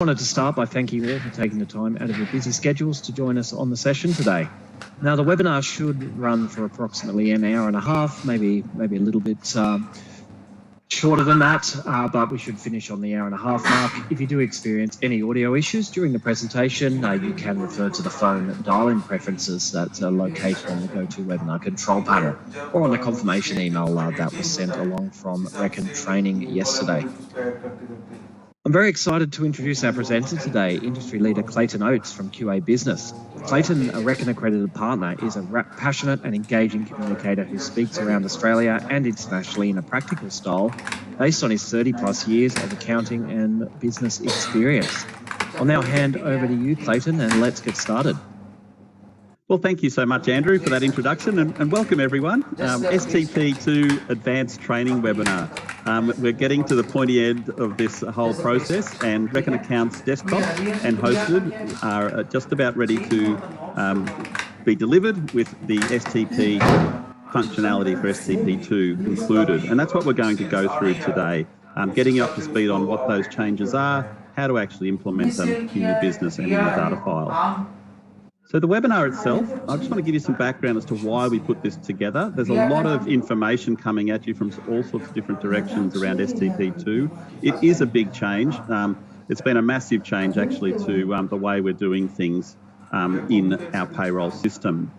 I wanted to start by thanking you all for taking the time out of your busy schedules to join us on the session today. Now, the webinar should run for approximately an hour and a half, maybe a little bit shorter than that, but we should finish on the hour and a half mark. If you do experience any audio issues during the presentation, you can refer to the phone dial-in preferences that are located on the GoToWebinar control panel or on the confirmation email that was sent along from Reckon Training yesterday. I'm very excited to introduce our presenter today, industry leader Clayton Oates from QA Business. Clayton, a Reckon accredited partner, is a passionate and engaging communicator who speaks around Australia and internationally in a practical style based on his 30+ years of accounting and business experience. I'll now hand over to you, Clayton, and let's get started. Well, thank you so much, Andrew, for that introduction, and welcome everyone. STP2 Advanced Training Webinar. We're getting to the pointy end of this whole process, and Reckon Accounts desktop and hosted are just about ready to be delivered with the STP functionality for STP2 included. And that's what we're going to go through today, getting you up to speed on what those changes are, how to actually implement them in your business and in your data file. So the webinar itself, I just want to give you some background as to why we put this together. There's a lot of information coming at you from all sorts of different directions around STP2. It is a big change. It's been a massive change actually to the way we're doing things in our payroll system.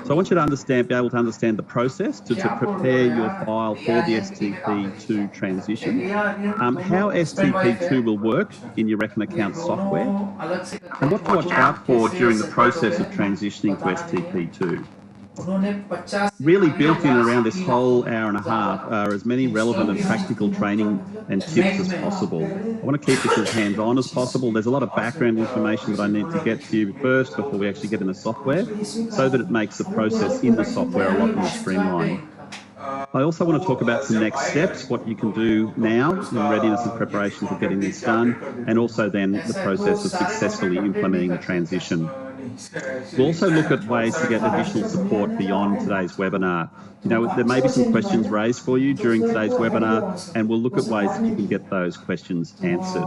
So I want you to be able to understand the process to prepare your file for the STP2 transition, how STP2 will work in your Reckon Accounts software, and what to watch out for during the process of transitioning to STP2. Really built in around this whole hour and a half are as many relevant and practical training and tips as possible. I want to keep this as hands-on as possible. There's a lot of background information that I need to get to you first before we actually get in the software, so that it makes the process in the software a lot more streamlined. I also want to talk about some next steps, what you can do now in readiness and preparation for getting this done, and also then the process of successfully implementing the transition. We'll also look at ways to get additional support beyond today's webinar. You know, there may be some questions raised for you during today's webinar, and we'll look at ways that you can get those questions answered.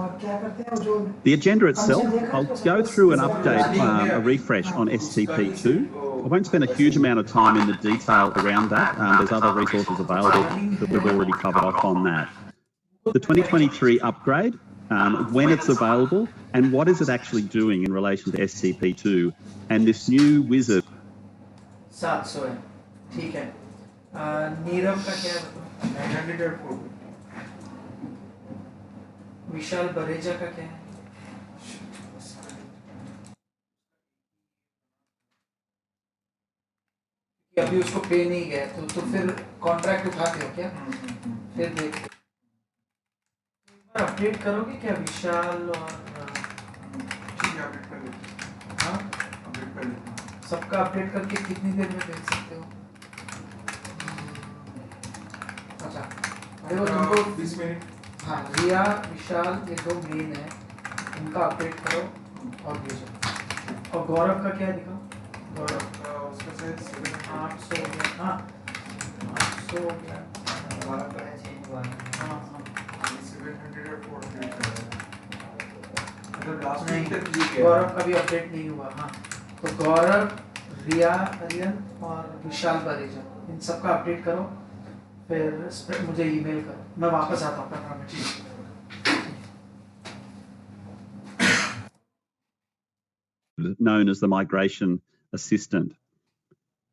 The agenda itself, I'll go through an update, a refresh on STP2. I won't spend a huge amount of time in the detail around that. There's other resources available that we've already covered off on that. The 2023 upgrade, when it's available, and what is it actually doing in relation to STP2, and this new wizard. 700 है, ठीक है। नीरव का क्या है? 904। विशाल बरेजा का क्या है? अभी उसको पे नहीं गया तो फिर कॉन्ट्रैक्ट उठाते हो क्या? फिर देखते अपडेट करोगे क्या विशाल और ठीक है अपडेट कर लेते हाँ अपडेट कर लेते सबका अपडेट करके कितनी देर में भेज सकते हो अच्छा देखो तुमको 20 मिनट हाँ रिया विशाल ये दो मेन है इनका अपडेट करो और भेजो और गौरव का क्या दिखाओ गौरव का उसका से 800 हाँ 800 हमारा का चेंज हुआ हाँ गौरव का भी अपडेट नहीं हुआ हाँ तो गौरव रिया अरियन और विशाल बरेजा इन सबका अपडेट करो फिर मुझे ईमेल करो मैं वापस आता हूँ अपना known as the migration assistant.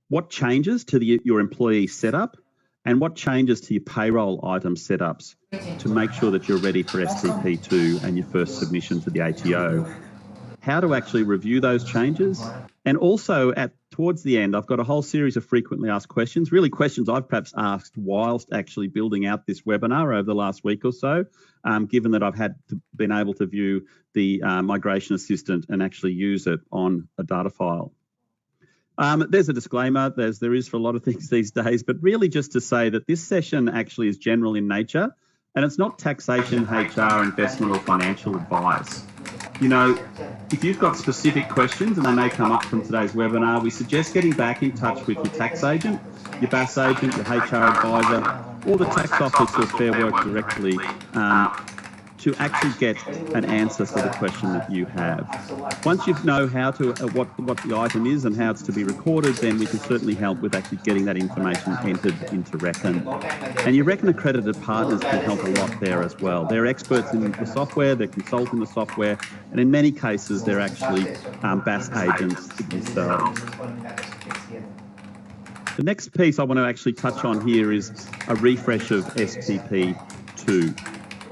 What changes to your employee setup and what changes to your payroll item setups to make sure that you're ready for STP2 and your first submission to the ATO. How to actually review those changes. And also towards the end, I've got a whole series of frequently asked questions, really questions I've perhaps asked whilst actually building out this webinar over the last week or so, given that I've been able to view the migration assistant and actually use it on a data file. There's a disclaimer, there is for a lot of things these days, but really just to say that this session actually is general in nature and it's not taxation, HR, investment or financial advice. You know, if you've got specific questions and they may come up from today's webinar, we suggest getting back in touch with your tax agent, your BAS agent, your HR advisor, or the tax office or Fair Work directly to actually get an answer for the question that you have. Once you know how to what the item is and how it's to be recorded, then we can certainly help with actually getting that information entered into Reckon. And your Reckon accredited partners can help a lot there as well. They're experts in the software, they're consulting the software, and in many cases they're actually BAS agents themselves. The next piece I want to actually touch on here is a refresh of STP2.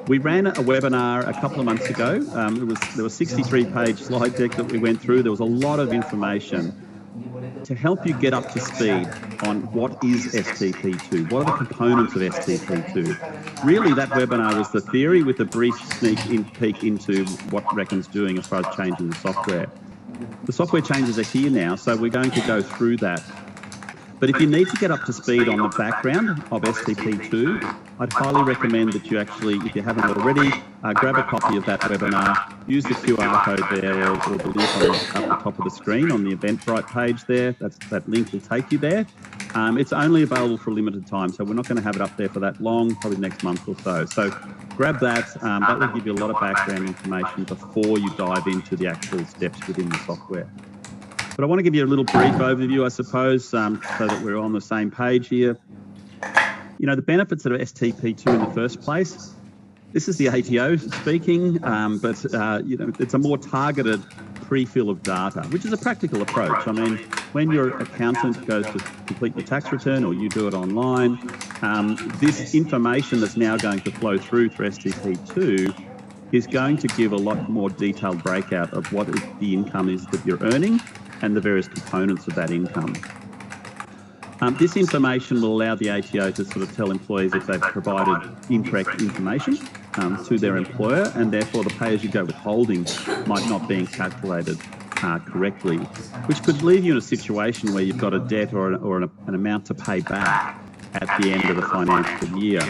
We ran a webinar a couple of months ago. There was a 63-page slide deck that we went through. There was a lot of information to help you get up to speed on what is STP2, what are the components of STP2. Really, that webinar was the theory with a brief peek into what Reckon's doing as far as changing the software. The software changes are here now, so we're going to go through that. But if you need to get up to speed on the background of STP2, I'd highly recommend that you actually, if you haven't already, grab a copy of that webinar, use the QR code there or the link up the top of the screen on the Eventbrite page there. That link will take you there. It's only available for a limited time, so we're not going to have it up there for that long, probably next month or so. So grab that. That will give you a lot of background information before you dive into the actual steps within the software. But I want to give you a little brief overview, I suppose, so that we're on the same page here. You know, the benefits of STP2 in the first place, this is the ATO speaking, but you know, it's a more targeted pre-fill of data, which is a practical approach. I mean, when your accountant goes to complete the tax return or you do it online, this information that's now going to flow through STP2 is going to give a lot more detailed breakout of what the income is that you're earning and the various components of that income. This information will allow the ATO to sort of tell employees if they've provided incorrect information to their employer, and therefore the pay-as-you-go withholding might not be calculated correctly, which could leave you in a situation where you've got a debt or an amount to pay back at the end of the financial year.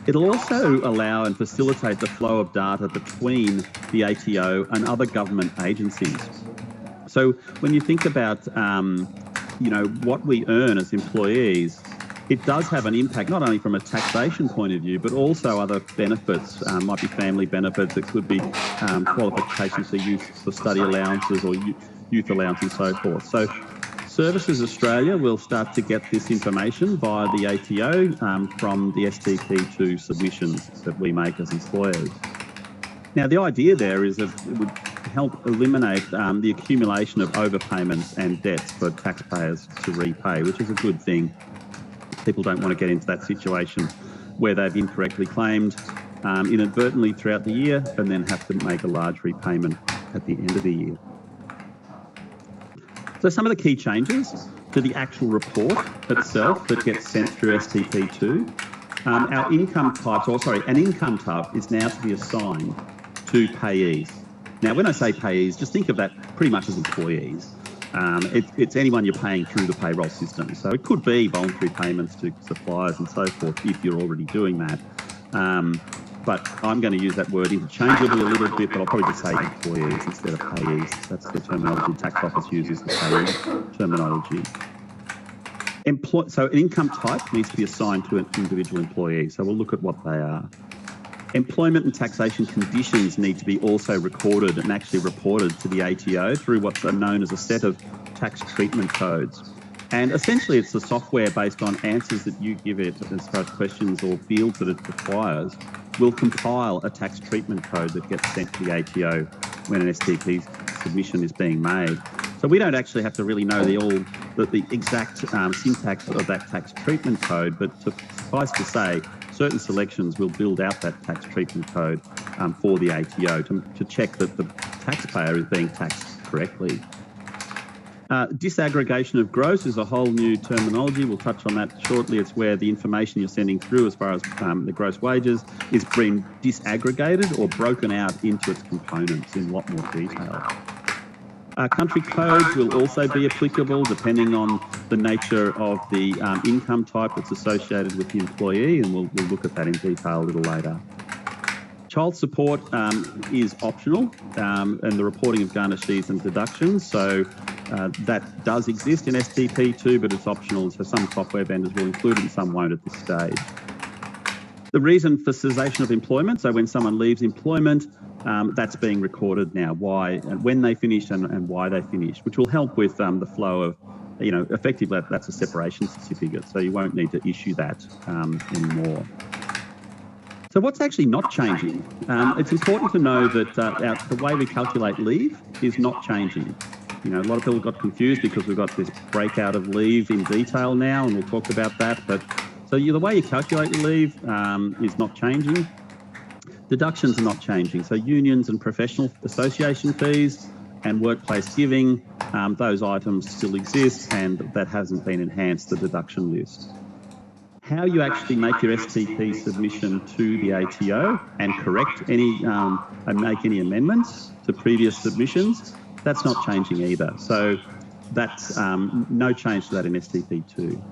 It'll also allow and facilitate the flow of data between the ATO and other government agencies. So when you think about, you know, what we earn as employees, it does have an impact not only from a taxation point of view, but also other benefits. Might be family benefits, it could be qualifications for youth for study allowances or youth allowance and so forth. So Services Australia will start to get this information via the ATO from the STP2 submissions that we make as employers. Now, the idea there is that it would help eliminate the accumulation of overpayments and debts for taxpayers to repay, which is a good thing. People don't want to get into that situation where they've incorrectly claimed inadvertently throughout the year and then have to make a large repayment at the end of the year. So some of the key changes to the actual report itself that gets sent through STP2, our income types, an income type is now to be assigned to payees. Now, when I say payees, just think of that pretty much as employees. It's anyone you're paying through the payroll system. So it could be voluntary payments to suppliers and so forth if you're already doing that. But I'm going to use that word interchangeably a little bit, but I'll probably just say employees instead of payees. That's the terminology Tax Office uses, the payee terminology. So an income type needs to be assigned to an individual employee. So we'll look at what they are. Employment and taxation conditions need to be also recorded and actually reported to the ATO through what's known as a set of tax treatment codes. And essentially it's the software based on answers that you give it as far as questions or fields that it requires will compile a tax treatment code that gets sent to the ATO when an STP submission is being made. So we don't actually have to really know the exact syntax of that tax treatment code, but suffice to say, certain selections will build out that tax treatment code for the ATO to check that the taxpayer is being taxed correctly. Disaggregation of gross is a whole new terminology. We'll touch on that shortly. It's where the information you're sending through as far as the gross wages is being disaggregated or broken out into its components in a lot more detail. Country codes will also be applicable depending on the nature of the income type that's associated with the employee, and we'll look at that in detail a little later. Child support is optional, and the reporting of garnishes and deductions. So that does exist in STP2, but it's optional. So some software vendors will include it and some won't at this stage. The reason for cessation of employment, so when someone leaves employment, that's being recorded now, why and when they finished and why they finished, which will help with the flow of, effectively that's a separation certificate, so you won't need to issue that anymore. So what's actually not changing? It's important to know that the way we calculate leave is not changing. A lot of people got confused because we've got this breakout of leave in detail now, and we'll talk about that. But so the way you calculate your leave is not changing. Deductions are not changing. So unions and professional association fees and workplace giving, those items still exist, and that hasn't been enhanced, the deduction list. How you actually make your STP submission to the ATO and correct any and make any amendments to previous submissions, that's not changing either. So that's no change to that in STP2.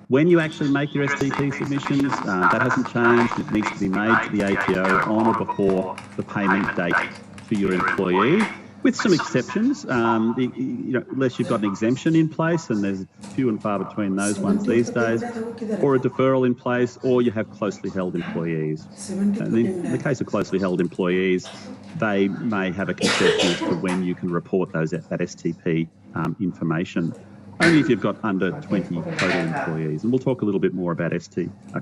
When you actually make your STP submissions, that hasn't changed. It needs to be made to the ATO on or before the payment date to your employee, with some exceptions, unless you've got an exemption in place, and there's few and far between those ones these days, or a deferral in place, or you have closely held employees. And in the case of closely held employees, they may have a concession as to when you can report that STP information, only if you've got under 20 total employees. And we'll talk a little bit more about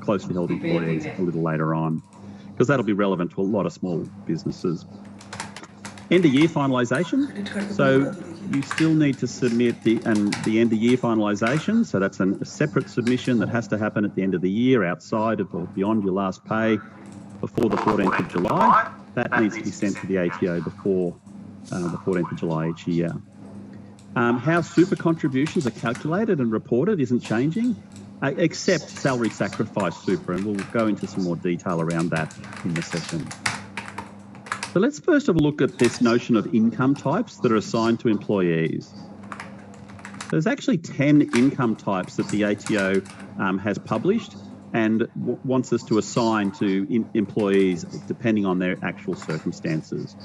closely held employees a little later on, because that'll be relevant to a lot of small businesses. End of year finalisation. So you still need to submit the end of year finalisation. So that's a separate submission that has to happen at the end of the year, outside of or beyond your last pay, before the 14th of July. That needs to be sent to the ATO before the 14th of July each year. How super contributions are calculated and reported isn't changing, except salary sacrifice super, and we'll go into some more detail around that in the session. So let's first have a look at this notion of income types that are assigned to employees. There's actually 10 income types that the ATO has published and wants us to assign to employees depending on their actual circumstances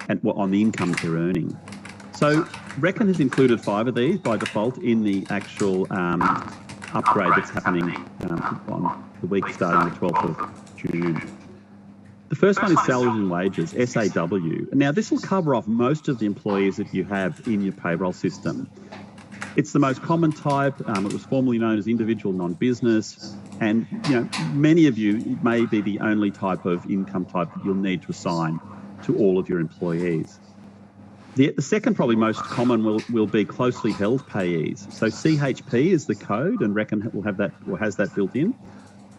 and on the income they're earning. So Reckon has included 5 of these by default in the actual upgrade that's happening on the week starting the 12th of June. The first one is salaries and wages, SAW. Now, this will cover off most of the employees that you have in your payroll system. It's the most common type. It was formerly known as individual non-business. And, many of you, it may be the only type of income type that you'll need to assign to all of your employees. The second, probably most common, will be closely held payees. So CHP is the code, and Reckon will have that or has that built in.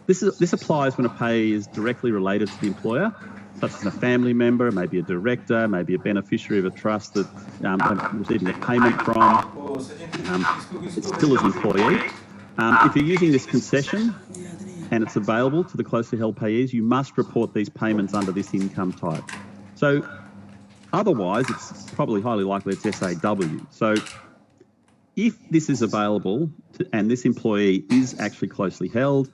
This applies when a payee is directly related to the employer, such as a family member, maybe a director, maybe a beneficiary of a trust that they're receiving a payment from. It still is an employee. If you're using this concession and it's available to the closely held payees, you must report these payments under this income type. So otherwise, it's probably highly likely it's SAW. So if this is available and this employee is actually closely held,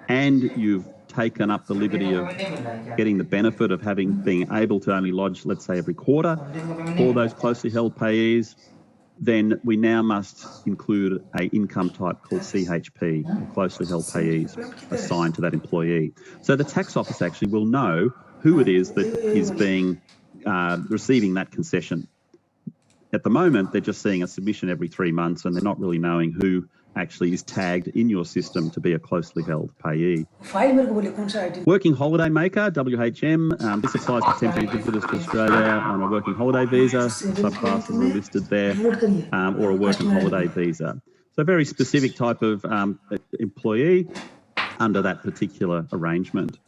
and you've taken up the liberty of getting the benefit of being able to only lodge, let's say, every quarter for those closely held payees, then we now must include an income type called CHP, or closely held payees, assigned to that employee. So the tax office actually will know who it is that is receiving that concession. At the moment, they're just seeing a submission every 3 months, and they're not really knowing who actually is tagged in your system to be a closely held payee. Working holiday maker, WHM, this applies to temporary visitors to Australia on a working holiday visa, subclasses are listed there, or a working holiday visa. So a very specific type of employee under that particular arrangement.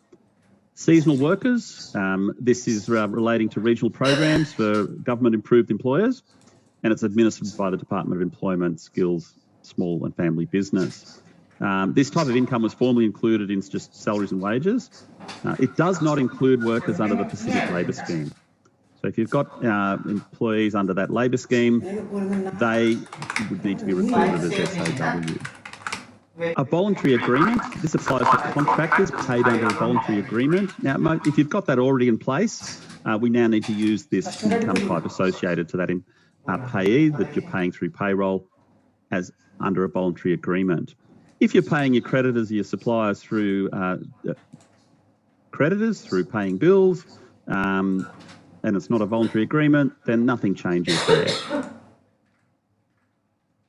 Seasonal workers, this is relating to regional programs for government improved employers, and it's administered by the Department of Employment, Skills, Small and Family Business. This type of income was formerly included in just salaries and wages. It does not include workers under the Pacific Labour Scheme. So if you've got employees under that labour scheme, they would need to be reported as SAW. A voluntary agreement, this applies to contractors paid under a voluntary agreement. Now, if you've got that already in place, we now need to use this income type associated to that payee that you're paying through payroll as under a voluntary agreement. If you're paying your creditors or your suppliers through creditors through paying bills, and it's not a voluntary agreement, then nothing changes there.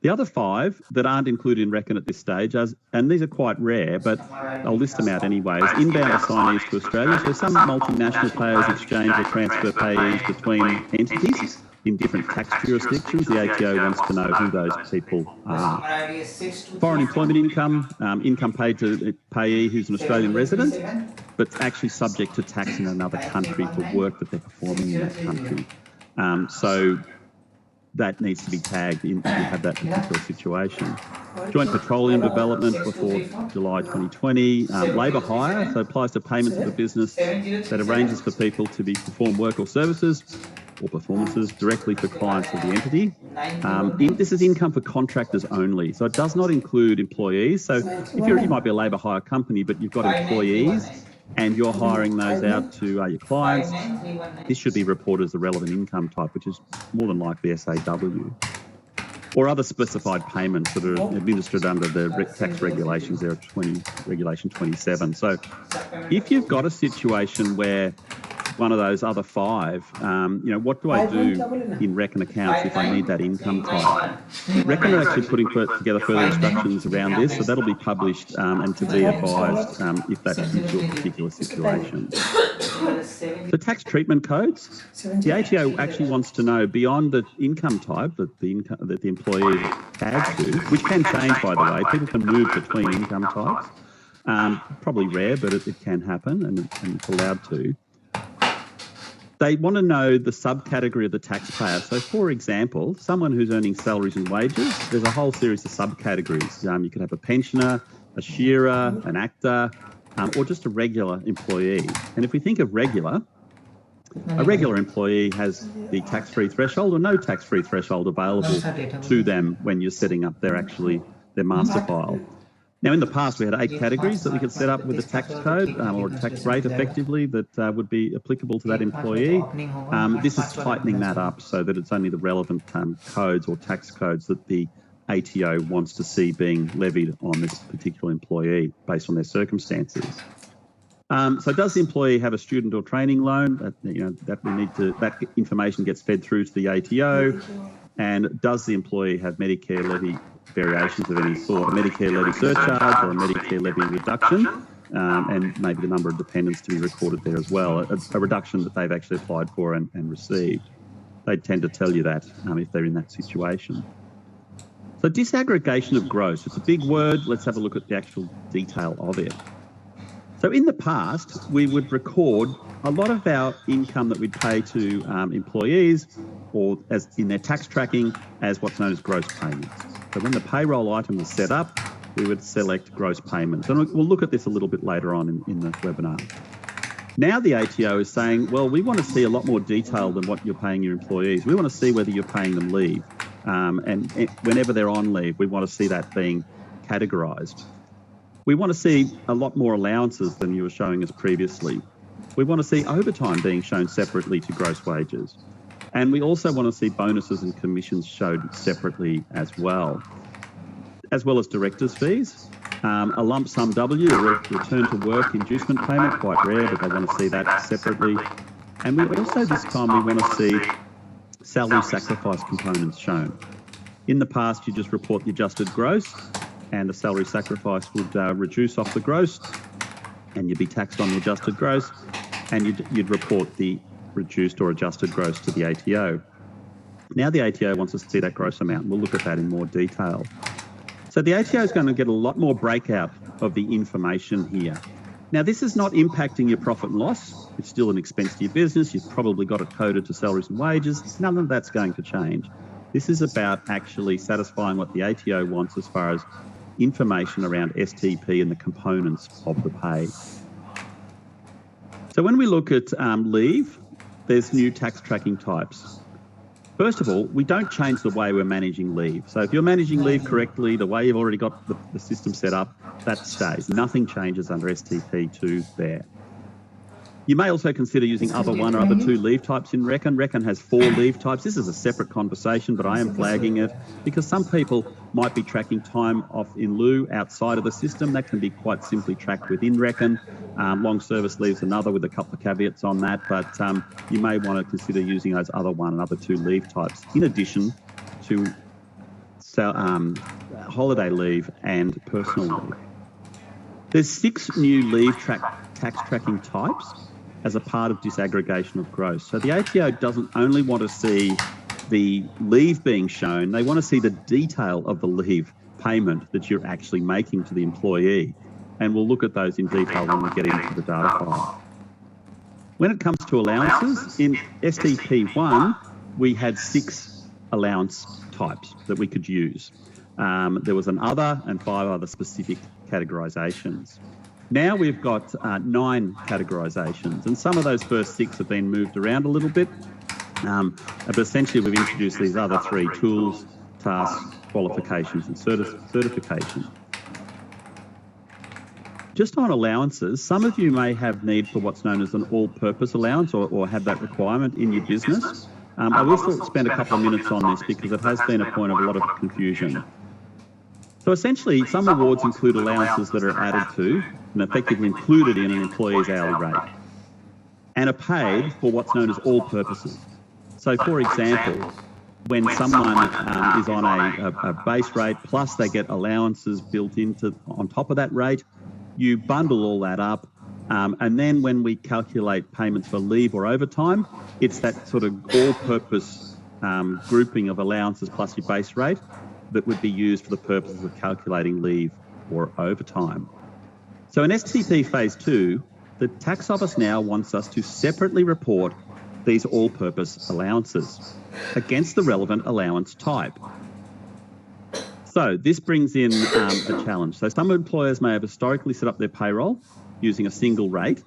The other 5 that aren't included in Reckon at this stage, and these are quite rare, but I'll list them out anyway, is inbound assignees to Australia. So some multinational players exchange or transfer payees between entities in different tax jurisdictions. The ATO wants to know who those people are. Foreign employment income, income paid to a payee who's an Australian resident, but actually subject to tax in another country for work that they're performing in that country. So that needs to be tagged if you have that particular situation. Joint petroleum development before July 2020. Labour hire, so applies to payments of a business that arranges for people to perform work or services or performances directly for clients of the entity. This is income for contractors only, so it does not include employees. So if you might be a labour hire company, but you've got employees and you're hiring those out to your clients, this should be reported as a relevant income type, which is more than likely SAW. Or other specified payments that are administered under the tax regulations there, Regulation 27. So if you've got a situation where one of those other 5, what do I do in Reckon accounts if I need that income type? Reckon are actually putting together further instructions around this, so that'll be published and to be advised if that is your particular situation. The tax treatment codes, the ATO actually wants to know beyond the income type that the employee adds to, which can change, by the way. People can move between income types. Probably rare, but it can happen, and it's allowed to. They want to know the subcategory of the taxpayer. So, for example, someone who's earning salaries and wages, there's a whole series of subcategories. You could have a pensioner, a shearer, an actor, or just a regular employee. And if we think of regular, a regular employee has the tax-free threshold or no tax-free threshold available to them when you're setting up their master file. Now, in the past, we had 8 categories that we could set up with a tax code or a tax rate effectively that would be applicable to that employee. This is tightening that up so that it's only the relevant codes or tax codes that the ATO wants to see being levied on this particular employee based on their circumstances. So does the employee have a student or training loan? That information gets fed through to the ATO. And does the employee have Medicare levy variations of any sort, a Medicare levy surcharge or a Medicare levy reduction, and maybe the number of dependents to be recorded there as well, a reduction that they've actually applied for and received. They tend to tell you that if they're in that situation. So disaggregation of gross, it's a big word. Let's have a look at the actual detail of it. So in the past, we would record a lot of our income that we'd pay to employees or as in their tax tracking as what's known as gross payments. So when the payroll item was set up, we would select gross payments. And we'll look at this a little bit later on in the webinar. Now the ATO is saying, well, we want to see a lot more detail than what you're paying your employees. We want to see whether you're paying them leave. And whenever they're on leave, we want to see that being categorised. We want to see a lot more allowances than you were showing us previously. We want to see overtime being shown separately to gross wages. And we also want to see bonuses and commissions showed separately as well as directors' fees. A lump sum W, a return to work inducement payment, quite rare, but they want to see that separately. And we also, this time, we want to see salary sacrifice components shown. In the past, you just report the adjusted gross, and the salary sacrifice would reduce off the gross, and you'd be taxed on the adjusted gross, and you'd report the reduced or adjusted gross to the ATO. Now the ATO wants us to see that gross amount. We'll look at that in more detail. So the ATO is going to get a lot more breakout of the information here. Now, this is not impacting your profit and loss. It's still an expense to your business. You've probably got it coded to salaries and wages. None of that's going to change. This is about actually satisfying what the ATO wants as far as information around STP and the components of the pay. So when we look at leave, there's new tax tracking types. First of all, we don't change the way we're managing leave. So if you're managing leave correctly, the way you've already got the system set up, that stays. Nothing changes under STP2 there. You may also consider using other one or other two leave types in Reckon. Reckon has 4 leave types. This is a separate conversation, but I am flagging it because some people might be tracking time off in lieu outside of the system. That can be quite simply tracked within Reckon. Long service leave's another with a couple of caveats on that, but you may want to consider using those other one and other two leave types in addition to holiday leave and personal leave. There's 6 new leave tax tracking types as a part of disaggregation of gross. So the ATO doesn't only want to see the leave being shown, they want to see the detail of the leave payment that you're actually making to the employee. And we'll look at those in detail when we get into the data file. When it comes to allowances, in STP1, we had 6 allowance types that we could use. There was an other and 5 other specific categorisations. Now we've got 9 categorisations, and some of those first 6 have been moved around a little bit, but essentially we've introduced these other 3: tools, tasks, qualifications and certification. Just on allowances, some of you may have need for what's known as an all-purpose allowance or have that requirement in your business. I will still spend a couple of minutes on this because it has been a point of a lot of confusion. So essentially, some awards include allowances that are added to and effectively included in an employee's hourly rate and are paid for what's known as all purposes. So for example, when someone is on a base rate plus they get allowances built into on top of that rate, you bundle all that up, and then when we calculate payments for leave or overtime, it's that sort of all-purpose grouping of allowances plus your base rate that would be used for the purposes of calculating leave or overtime. So in STP Phase 2, the Tax Office now wants us to separately report these all-purpose allowances against the relevant allowance type. So this brings in a challenge. So some employers may have historically set up their payroll using a single rate,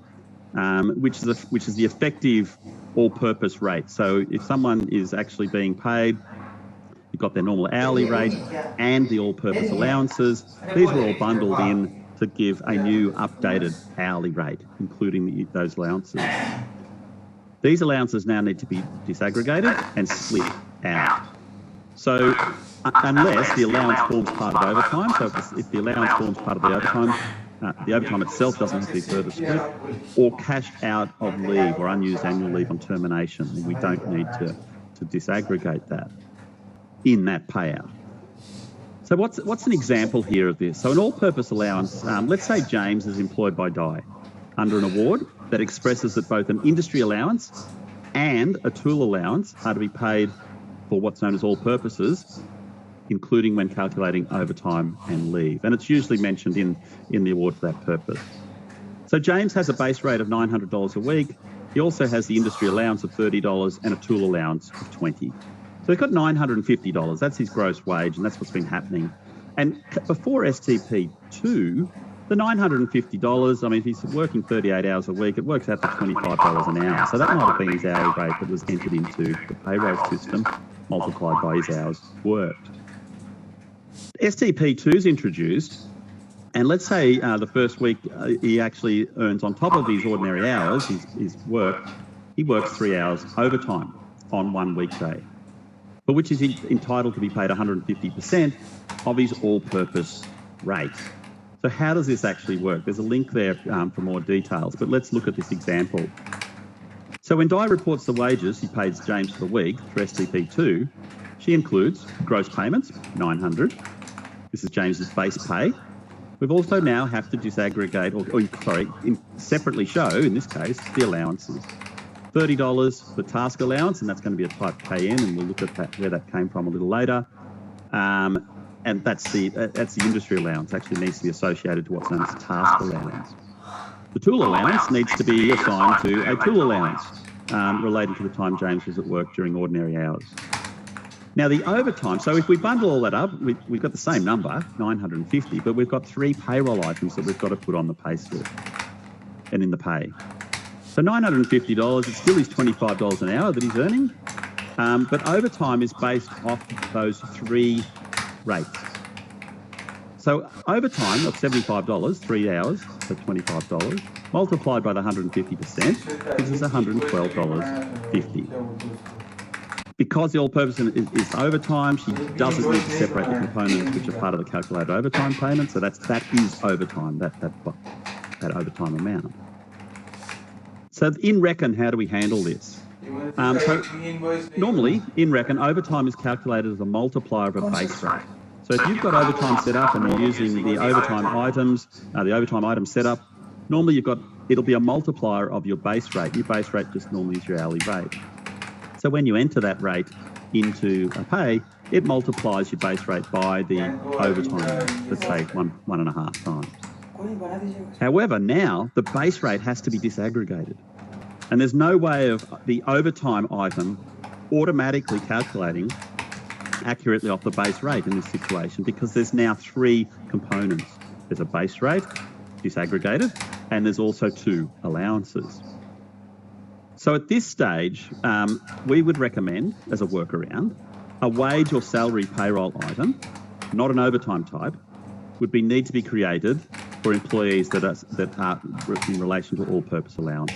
which is the effective all-purpose rate. So if someone is actually being paid, you've got their normal hourly rate and the all-purpose allowances. These were all bundled in to give a new updated hourly rate, including those allowances. These allowances now need to be disaggregated and split out. So unless the allowance forms part of overtime, so if the allowance forms part of the overtime itself doesn't have to be further split, or cash out of leave or unused annual leave on termination, we don't need to disaggregate that in that payout. So what's an example here of this? So an all-purpose allowance, let's say James is employed by Di under an award that expresses that both an industry allowance and a tool allowance are to be paid for what's known as all purposes, including when calculating overtime and leave. And it's usually mentioned in the award for that purpose. So James has a base rate of $900 a week. He also has the industry allowance of $30 and a tool allowance of $20. So he's got $950. That's his gross wage, and that's what's been happening. And before STP2, the $950, I mean, if he's working 38 hours a week, it works out to $25 an hour. So that might have been his hourly rate that was entered into the payroll system, multiplied by his hours worked. STP2 is introduced, and let's say the first week he actually earns on top of his ordinary hours, his work, he works 3 hours overtime on one weekday, for which is entitled to be paid 150% of his all-purpose rate. So how does this actually work? There's a link there for more details, but let's look at this example. So when Di reports the wages she pays James for the week for STP2, she includes gross payments, $900. This is James's base pay. We've also now have to disaggregate, separately show, in this case, the allowances. $30 for task allowance, and that's going to be a type KN, and we'll look at that, where that came from a little later. And that's the industry allowance, actually needs to be associated to what's known as task allowance. The tool allowance needs to be assigned to a tool allowance relating to the time James was at work during ordinary hours. Now the overtime, so if we bundle all that up, we've got the same number, 950, but we've got 3 payroll items that we've got to put on the pay slip and in the pay. So $950, it still is $25 an hour that he's earning, but overtime is based off those 3 rates. So overtime of $75, 3 hours, so $25, multiplied by the 150% gives us $112.50. Because the all-purpose is overtime, she doesn't need to separate the components which are part of the calculated overtime payment. So that is overtime, that overtime amount. So in Reckon, how do we handle this? So normally in Reckon, overtime is calculated as a multiplier of a base rate. So if you've got overtime set up and you're using the overtime items, the overtime item setup, normally it'll be a multiplier of your base rate. Your base rate just normally is your hourly rate. So when you enter that rate into a pay, it multiplies your base rate by the overtime, let's say 1.5 times. However, now the base rate has to be disaggregated. And there's no way of the overtime item automatically calculating accurately off the base rate in this situation, because there's now 3 components. There's a base rate, disaggregated, and there's also 2 allowances. So at this stage, we would recommend, as a workaround, a wage or salary payroll item, not an overtime type, would need to be created for employees that are in relation to all-purpose allowance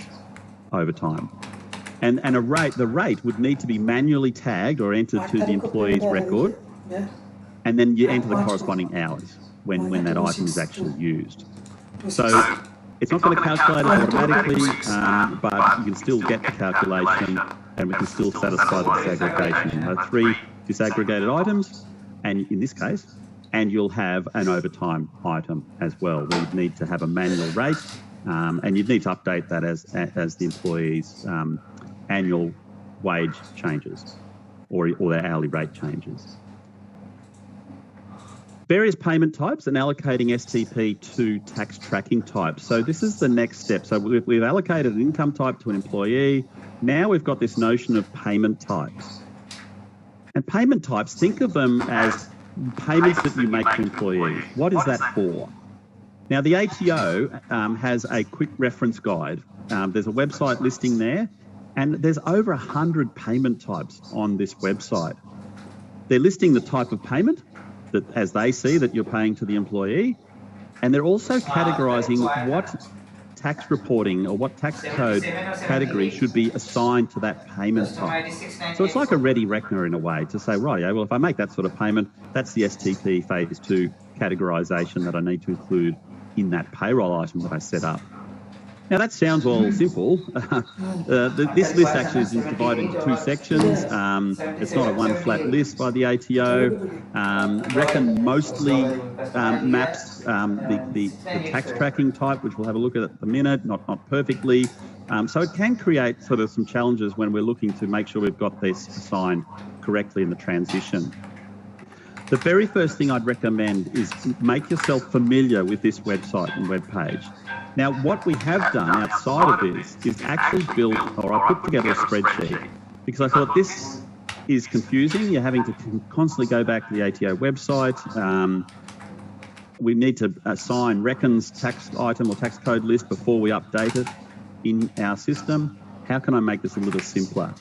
overtime. And the rate would need to be manually tagged or entered to the employee's record, and then you enter the corresponding hours when that item is actually used. So it's not going to calculate it automatically, but you can still get the calculation and we can still satisfy the disaggregation. 3 disaggregated items, and in this case, and you'll have an overtime item as well, where you'd need to have a manual rate, and you'd need to update that as the employee's annual wage changes or their hourly rate changes. Various payment types and allocating STP to tax tracking types. So this is the next step. So we've allocated an income type to an employee. Now we've got this notion of payment types. And payment types, think of them as payments that you make to employees. What is that for? Now the ATO has a quick reference guide. There's a website listing there, and there's over 100 payment types on this website. They're listing the type of payment that, as they see, that you're paying to the employee, and they're also categorising what tax reporting or what tax code category should be assigned to that payment type. So it's like a ready reckoner in a way to say, right, yeah, well, if I make that sort of payment, that's the STP Phase 2 categorisation that I need to include in that payroll item that I set up. Now that sounds all simple. This list actually is divided into 2 sections. It's not a one flat list by the ATO. Reckon mostly maps the tax tracking type, which we'll have a look at the minute, not perfectly. So it can create sort of some challenges when we're looking to make sure we've got this assigned correctly in the transition. The very first thing I'd recommend is make yourself familiar with this website and web page. Now, what we have done outside of this is actually build, or I put together a spreadsheet, because I thought this is confusing. You're having to constantly go back to the ATO website. We need to assign Reckon's tax item or tax code list before we update it in our system. How can I make this a little simpler?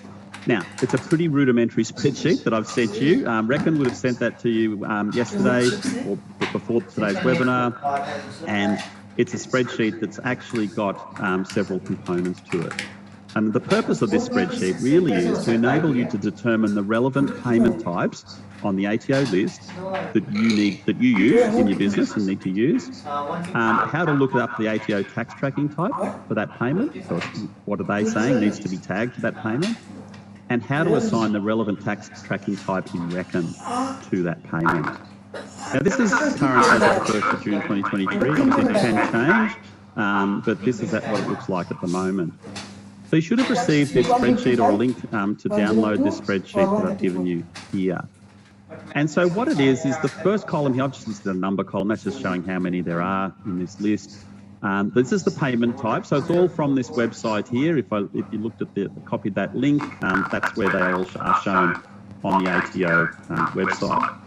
Now, it's a pretty rudimentary spreadsheet that I've sent you. Reckon would have sent that to you yesterday or before today's webinar, and it's a spreadsheet that's actually got several components to it. And the purpose of this spreadsheet really is to enable you to determine the relevant payment types on the ATO list that you use in your business and need to use, how to look up the ATO tax tracking type for that payment, so what are they saying needs to be tagged to that payment, and how to assign the relevant tax tracking type in Reckon to that payment. Now this is current as of 1st of June 2023, obviously it can change, but this is what it looks like at the moment. So you should have received this spreadsheet or a link to download this spreadsheet that I've given you here. And so what it is the first column here, I've just listed a number column, that's just showing how many there are in this list. This is the payment type, so it's all from this website here. If you looked at copied that link, that's where they all are shown on the ATO website.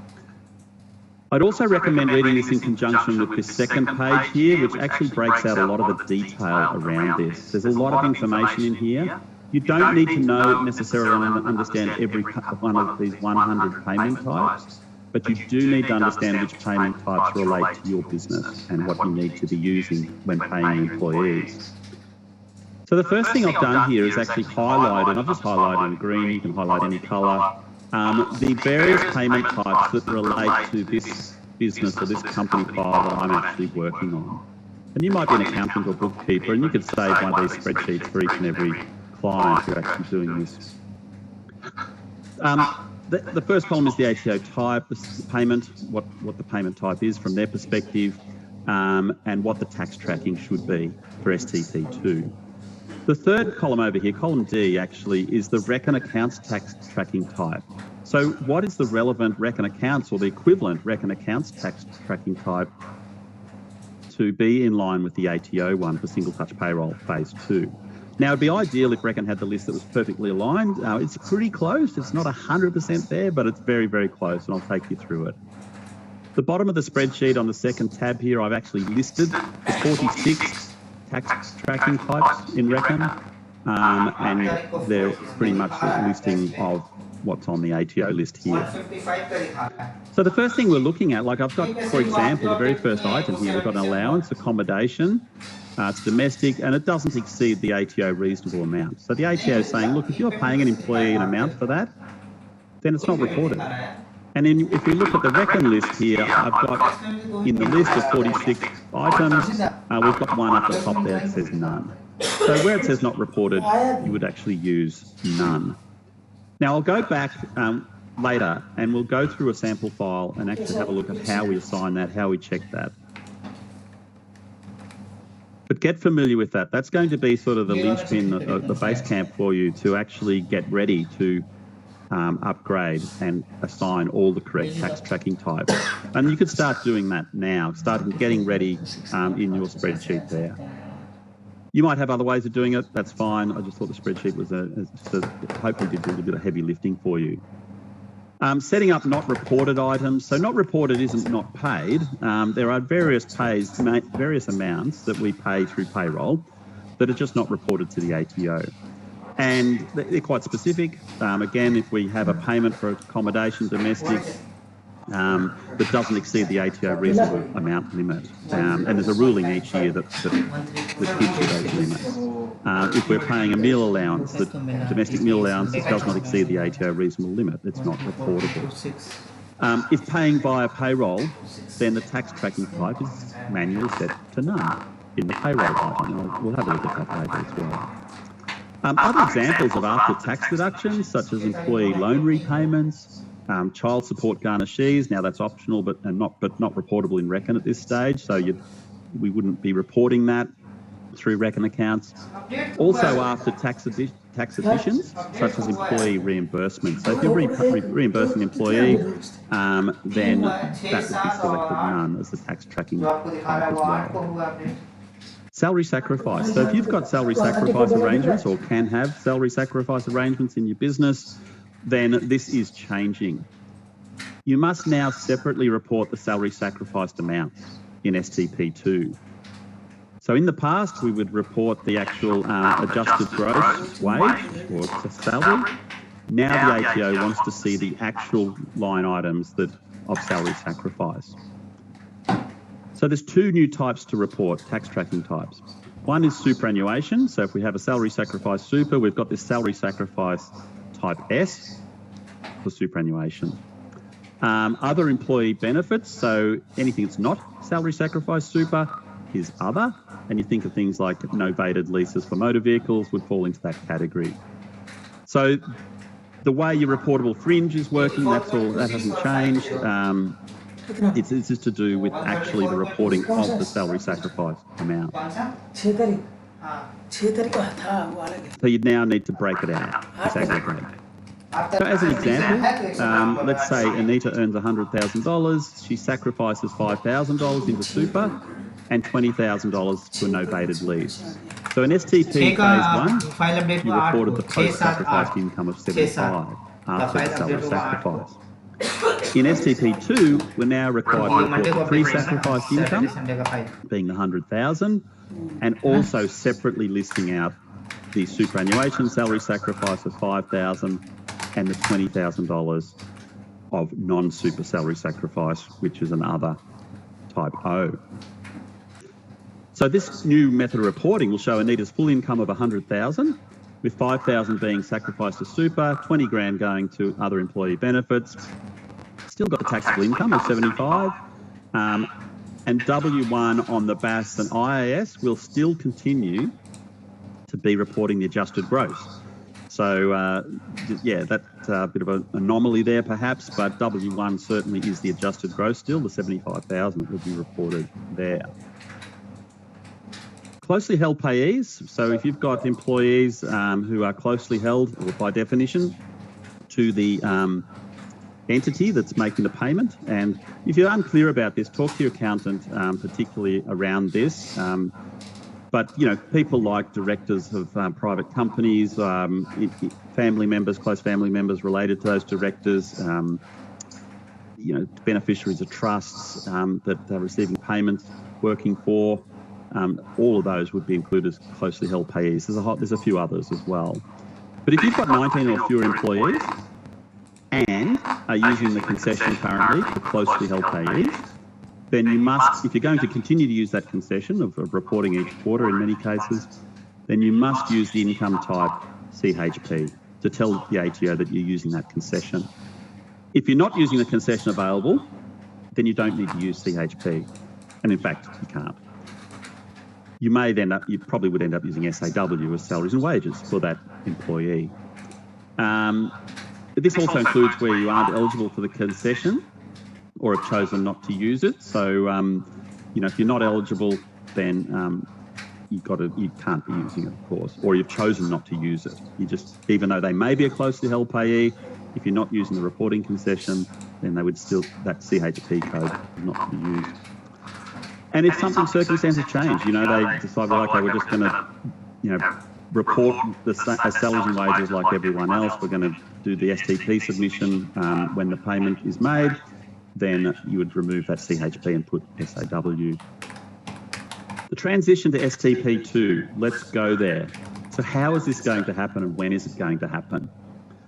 I'd also recommend reading this in conjunction with this second page here, which actually breaks out a lot of the detail around this. There's a lot of information in here. You don't need to know necessarily and understand every one of these 100 payment types, but you do need to understand which payment types relate to your business and what you need to be using when paying employees. So the first thing I've done here is actually highlighted, and I've just highlighted in green, you can highlight any colour, the various payment types that relate to this business or this company file that I'm actually working on. And you might be an accountant or bookkeeper, and you could save one of these spreadsheets for each and every client who's actually doing this. The first column is the ATO type, the payment, what the payment type is from their perspective, and what the tax tracking should be for STP2. The third column over here, column D, actually is the Reckon Accounts tax tracking type. So what is the relevant Reckon Accounts or the equivalent Reckon Accounts tax tracking type to be in line with the ATO one for Single Touch Payroll Phase 2? Now, it'd be ideal if Reckon had the list that was perfectly aligned. It's pretty close. It's not 100% there, but it's very, very close, and I'll take you through it. The bottom of the spreadsheet on the second tab here, I've actually listed the 46 tax tracking types in Reckon, and they're pretty much a listing of what's on the ATO list here. So the first thing we're looking at, like I've got, for example, the very first item here, we've got an allowance, accommodation, it's domestic, and it doesn't exceed the ATO reasonable amount. So the ATO is saying, look, if you're paying an employee an amount for that, then it's not reported. And then if we look at the Reckon list here, I've got in the list of 46 items, we've got one up the top there that says none. So where it says not reported, you would actually use none. Now I'll go back later and we'll go through a sample file and actually have a look at how we assign that, how we check that. But get familiar with that. That's going to be sort of the linchpin, the base camp for you to actually get ready to upgrade and assign all the correct tax tracking types. And you could start doing that now, start getting ready in your spreadsheet there. You might have other ways of doing it, that's fine. I just thought the spreadsheet was hopefully did a little bit of heavy lifting for you. Setting up not reported items. So not reported isn't not paid. There are various amounts that we pay through payroll that are just not reported to the ATO. And they're quite specific. Again, if we have a payment for accommodation domestic that doesn't exceed the ATO reasonable amount limit, and there's a ruling each year that gives you those limits. If we're paying a meal allowance, the domestic meal allowance does not exceed the ATO reasonable limit, it's not reportable. If paying via payroll, then the tax tracking type is manually set to none in the payroll item. And we'll have a look at that later as well. Other examples of after-tax deductions, such as employee loan repayments, child support garnishees. Now that's optional, but not reportable in Reckon at this stage. So we wouldn't be reporting that through Reckon accounts. Also, after-tax additions, such as employee reimbursement. So if you're reimbursing an employee, then that would be selected none as the tax tracking type as well. Salary sacrifice. So if you've got salary sacrifice arrangements or can have salary sacrifice arrangements in your business, then this is changing. You must now separately report the salary sacrificed amounts in STP2. So in the past, we would report the actual adjusted gross wage or salary. Now the ATO wants to see the actual line items of salary sacrifice. So there's two new types to report, tax tracking types. One is superannuation. So if we have a salary sacrifice super, we've got this salary sacrifice type S for superannuation. Other employee benefits, so anything that's not salary sacrifice super is other. And you think of things like novated leases for motor vehicles would fall into that category. So the way your reportable fringe is working, that hasn't changed. It's just to do with actually the reporting of the salary sacrifice amount. So you now need to break it out, disaggregate. So as an example, let's say Anita earns $100,000. She sacrifices $5,000 into super and $20,000 to a novated lease. So in STP Phase 1, you reported the post-sacrifice income of $75 after the salary sacrifice. In STP2, we're now required to report the pre-sacrifice income, being the $100,000, and also separately listing out the superannuation salary sacrifice of $5,000 and the $20,000 of non-super salary sacrifice, which is an other type O. So this new method of reporting will show Anita's full income of 100,000, with 5,000 being sacrificed to super, 20 grand going to other employee benefits. Still got the taxable income of 75, and W1 on the BAS and IAS will still continue to be reporting the adjusted gross. So, yeah, that's a bit of an anomaly there perhaps, but W1 certainly is the adjusted gross still, the 75,000 that will be reported there. Closely held payees, so if you've got employees who are closely held, or by definition, to the entity that's making the payment, and if you're unclear about this, talk to your accountant, particularly around this. But, you know, people like directors of private companies, family members, close family members related to those directors, you know, beneficiaries of trusts that are receiving payments, working for, all of those would be included as closely held payees. There's a few others as well. But if you've got 19 or fewer employees and are using the concession currently for closely held payees, then you must, if you're going to continue to use that concession of reporting each quarter in many cases, then you must use the income type CHP to tell the ATO that you're using that concession. If you're not using the concession available, then you don't need to use CHP. And in fact, you can't. You probably would end up using SAW as salaries and wages for that employee. This also includes where you aren't eligible for the concession or have chosen not to use it. So, you know, if you're not eligible, then you can't be using it, of course, or you've chosen not to use it. You just, even though they may be a closely held payee, if you're not using the reporting concession, then they would still, that CHP code would not be used. And if circumstances change, you know, they decide, well, okay, we're just going to, you know, report as salaries and wages like everyone else. We're going to do the STP submission when the payment is made. Then you would remove that CHP and put SAW. The transition to STP2, let's go there. So how is this going to happen and when is it going to happen?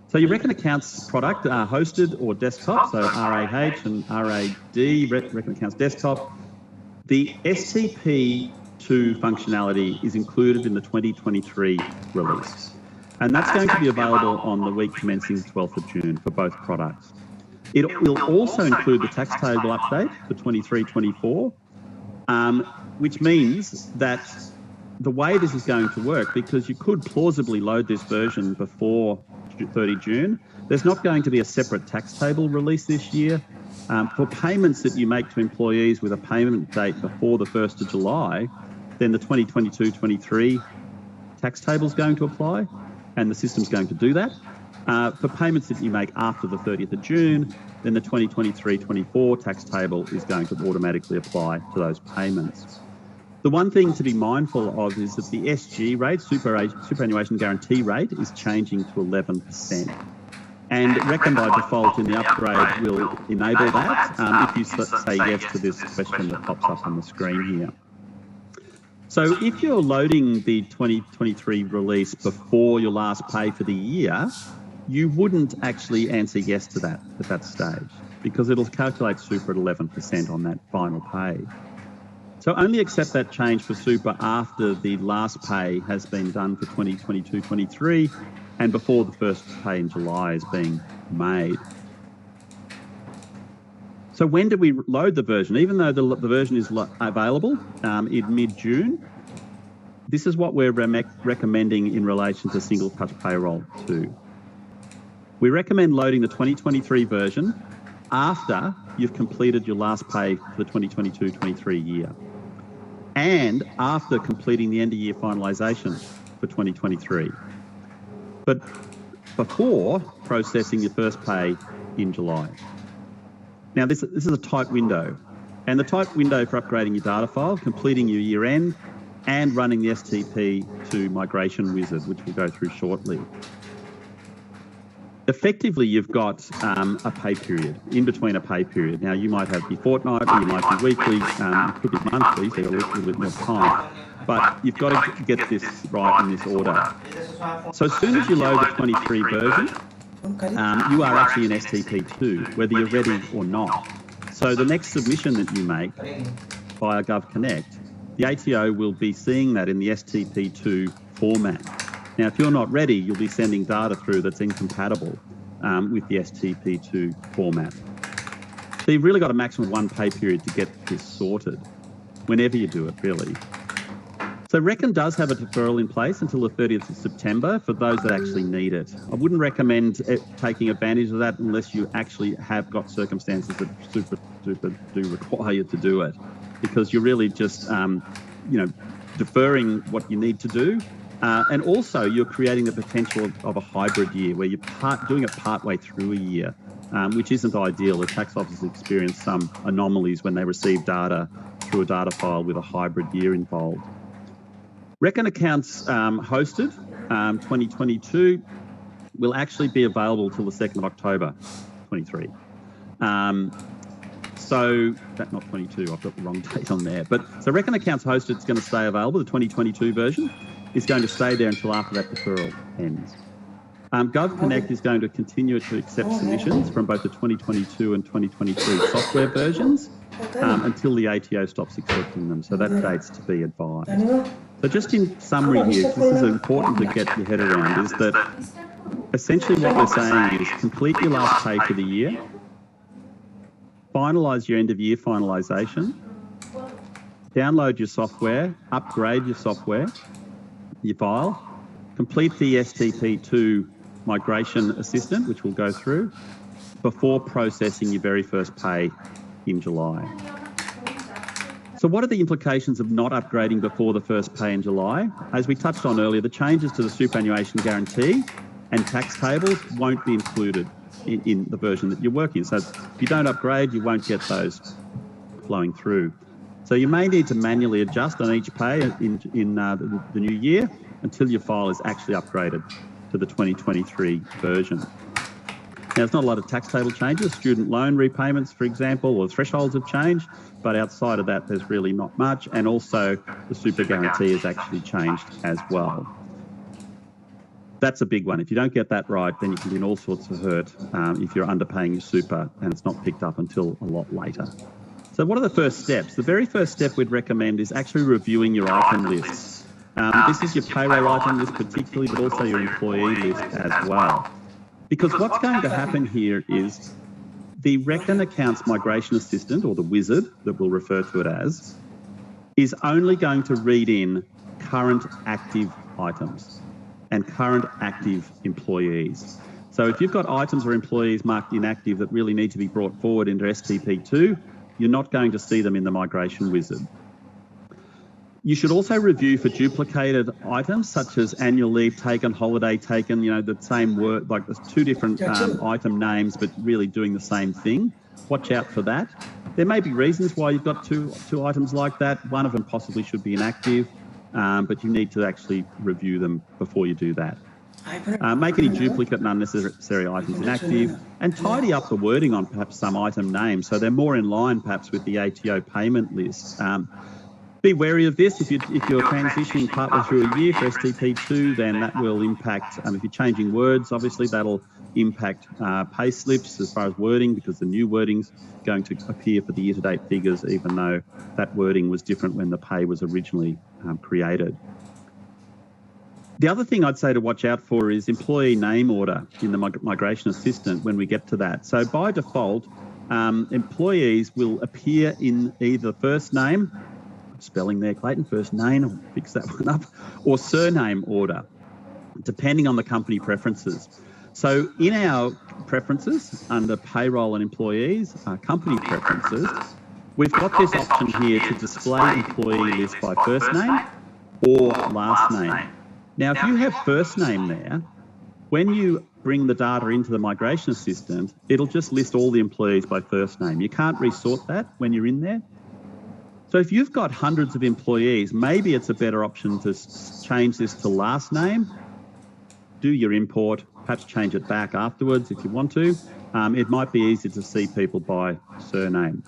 So your Reckon Accounts product are hosted or desktop, so RAH and RAD, Reckon Accounts desktop. The STP2 functionality is included in the 2023 release, and that's going to be available on the week commencing 12th of June for both products. It will also include the tax table update for 23-24, which means that the way this is going to work, because you could plausibly load this version before 30 June, there's not going to be a separate tax table release this year. For payments that you make to employees with a payment date before the 1st of July, then the 2022-23 tax table is going to apply, and the system's going to do that. For payments that you make after the 30th of June, then the 2023-24 tax table is going to automatically apply to those payments. The one thing to be mindful of is that the SG rate, superannuation guarantee rate, is changing to 11%. And Reckon by default in the upgrade will enable that if you say yes to this question that pops up on the screen here. So if you're loading the 2023 release before your last pay for the year, you wouldn't actually answer yes to that at that stage, because it'll calculate super at 11% on that final pay. So only accept that change for super after the last pay has been done for 2022-23 and before the first pay in July is being made. So when do we load the version? Even though the version is available in mid-June, this is what we're recommending in relation to Single Touch Payroll 2. We recommend loading the 2023 version after you've completed your last pay for the 2022-23 year and after completing the end-of-year finalisation for 2023, but before processing your first pay in July. Now, this is a tight window, and the tight window for upgrading your data file, completing your year-end, and running the STP2 migration wizard, which we'll go through shortly. Effectively, you've got a pay period, in between a pay period. Now, you might have your fortnightly, you might be weekly, it could be monthly, so you've got a little bit more time. But you've got to get this right in this order. So as soon as you load the 23 version, you are actually in STP2, whether you're ready or not. So the next submission that you make via GovConnect the ATO will be seeing that in the STP2 format. Now, if you're not ready, you'll be sending data through that's incompatible with the STP2 format. So you've really got a maximum of 1 pay period to get this sorted, whenever you do it, really. So Reckon does have a deferral in place until the 30th of September for those that actually need it. I wouldn't recommend taking advantage of that unless you actually have got circumstances that super do require you to do it, because you're really just, deferring what you need to do. And also you're creating the potential of a hybrid year where you're doing it partway through a year, which isn't ideal. The tax office experience some anomalies when they receive data through a data file with a hybrid year involved. Reckon accounts hosted 2022 will actually be available till the 2nd of October 23. So that's not 22, I've got the wrong date on there. But so Reckon accounts hosted is going to stay available. The 2022 version is going to stay there until after that deferral ends. GovConnect is going to continue to accept submissions from both the 2022 and 2023 software versions until the ATO stops accepting them. So that date's to be advised. So just in summary here, this is important to get your head around, is that essentially what we're saying is complete your last pay for the year, finalise your end of year finalisation, download your software, upgrade your software, your file, complete the STP2 migration assistant, which we'll go through, before processing your very first pay in July. So what are the implications of not upgrading before the first pay in July? As we touched on earlier, the changes to the superannuation guarantee and tax tables won't be included in the version that you're working. So if you don't upgrade, you won't get those flowing through. So you may need to manually adjust on each pay in the new year until your file is actually upgraded to the 2023 version. Now, there's not a lot of tax table changes. Student loan repayments, for example, or thresholds have changed, but outside of that, there's really not much. And also, the super guarantee has actually changed as well. That's a big one. If you don't get that right, then you can be in all sorts of hurt if you're underpaying your super and it's not picked up until a lot later. So what are the first steps? The very first step we'd recommend is actually reviewing your item lists. This is your payroll item list particularly, but also your employee list as well. Because what's going to happen here is the Reckon Accounts Migration Assistant, or the wizard that we'll refer to it as, is only going to read in current active items and current active employees. So if you've got items or employees marked inactive that really need to be brought forward into STP2, you're not going to see them in the migration wizard. You should also review for duplicated items such as annual leave taken, holiday taken, the same word, like there's two different item names, but really doing the same thing. Watch out for that. There may be reasons why you've got two items like that. One of them possibly should be inactive, but you need to actually review them before you do that. Make any duplicate and unnecessary items inactive, and tidy up the wording on perhaps some item names so they're more in line perhaps with the ATO payment list. Be wary of this. If you're transitioning partway through a year for STP2, then that will impact, if you're changing words, obviously that'll impact pay slips as far as wording, because the new wording's going to appear for the year-to-date figures, even though that wording was different when the pay was originally created. The other thing I'd say to watch out for is employee name order in the migration assistant when we get to that. So by default, employees will appear in either first name, spelling there, Clayton, first name, I'll fix that one up, or surname order, depending on the company preferences. So in our preferences under payroll and employees, company preferences, we've got this option here to display employee list by first name or last name. Now, if you have first name there, when you bring the data into the migration assistant, it'll just list all the employees by first name. You can't resort that when you're in there. So if you've got hundreds of employees, maybe it's a better option to change this to last name, do your import, perhaps change it back afterwards if you want to. It might be easy to see people by surname.